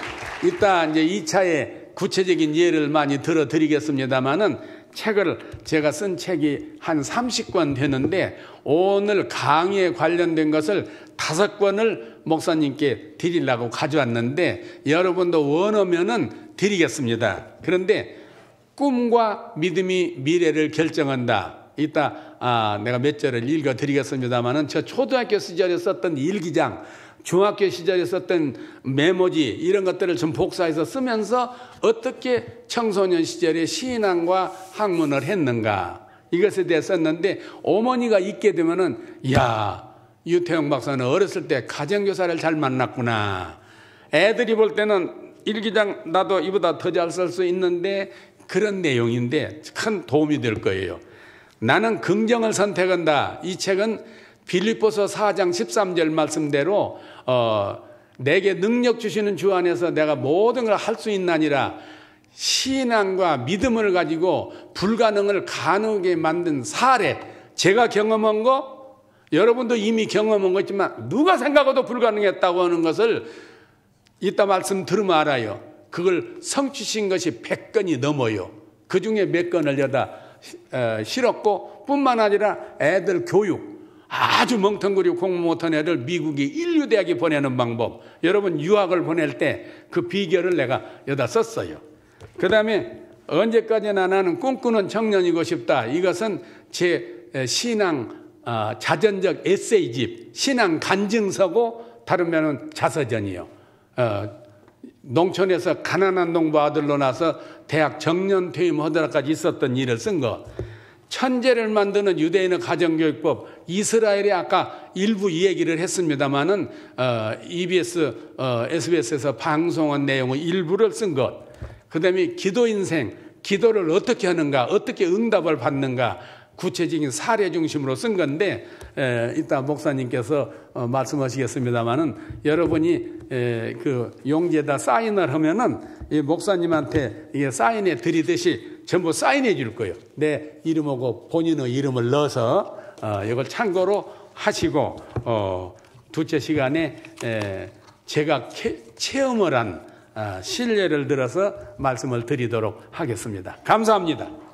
이따 이제 2차에 구체적인 예를 많이 들어드리겠습니다만은 책을 제가 쓴 책이 한 30권 되는데 오늘 강의에 관련된 것을 5권을 목사님께 드리려고 가져왔는데 여러분도 원하면은 드리겠습니다. 그런데 꿈과 믿음이 미래를 결정한다. 이따 내가 몇 절을 읽어 드리겠습니다만은 저 초등학교 시절에 썼던 일기장, 중학교 시절에 썼던 메모지 이런 것들을 좀 복사해서 쓰면서 어떻게 청소년 시절에 신앙과 학문을 했는가 이것에 대해 썼는데 어머니가 읽게 되면은 야 유태영 박사는 어렸을 때 가정교사를 잘 만났구나. 애들이 볼 때는 일기장 나도 이보다 더 잘 쓸 수 있는데 그런 내용인데 큰 도움이 될 거예요. 나는 긍정을 선택한다. 이 책은 빌립보서 4장 13절 말씀대로 내게 능력 주시는 주 안에서 내가 모든 걸 할 수 있나니라 신앙과 믿음을 가지고 불가능을 가능하게 만든 사례 제가 경험한 거 여러분도 이미 경험한 거 있지만 누가 생각해도 불가능했다고 하는 것을 이따 말씀 들으면 알아요. 그걸 성취신 것이 100건이 넘어요. 그중에 몇 건을 여다 실었고 뿐만 아니라 애들 교육 아주 멍텅구리 공부 못한 애들 미국의 인류대학에 보내는 방법 여러분 유학을 보낼 때 그 비결을 내가 여다 썼어요. 그 다음에 언제까지나 나는 꿈꾸는 청년이고 싶다. 이것은 제 신앙 자전적 에세이집 신앙 간증서고 다른 면은 자서전이요. 농촌에서 가난한 농부 아들로 나서 대학 정년 퇴임하더라까지 있었던 일을 쓴 거. 천재를 만드는 유대인의 가정교육법 이스라엘에 아까 일부 얘기를 했습니다마는 EBS, SBS에서 방송한 내용의 일부를 쓴 것. 그 다음에 기도 인생, 기도를 어떻게 하는가, 어떻게 응답을 받는가 구체적인 사례 중심으로 쓴 건데 이따 목사님께서 말씀하시겠습니다마는 여러분이 그 용지에다 사인을 하면은 이 목사님한테 이게 사인해 드리듯이 전부 사인해 줄 거예요. 내 이름하고 본인의 이름을 넣어서 이걸 참고로 하시고 둘째 시간에 제가 체험을 한 신뢰를 들어서 말씀을 드리도록 하겠습니다. 감사합니다.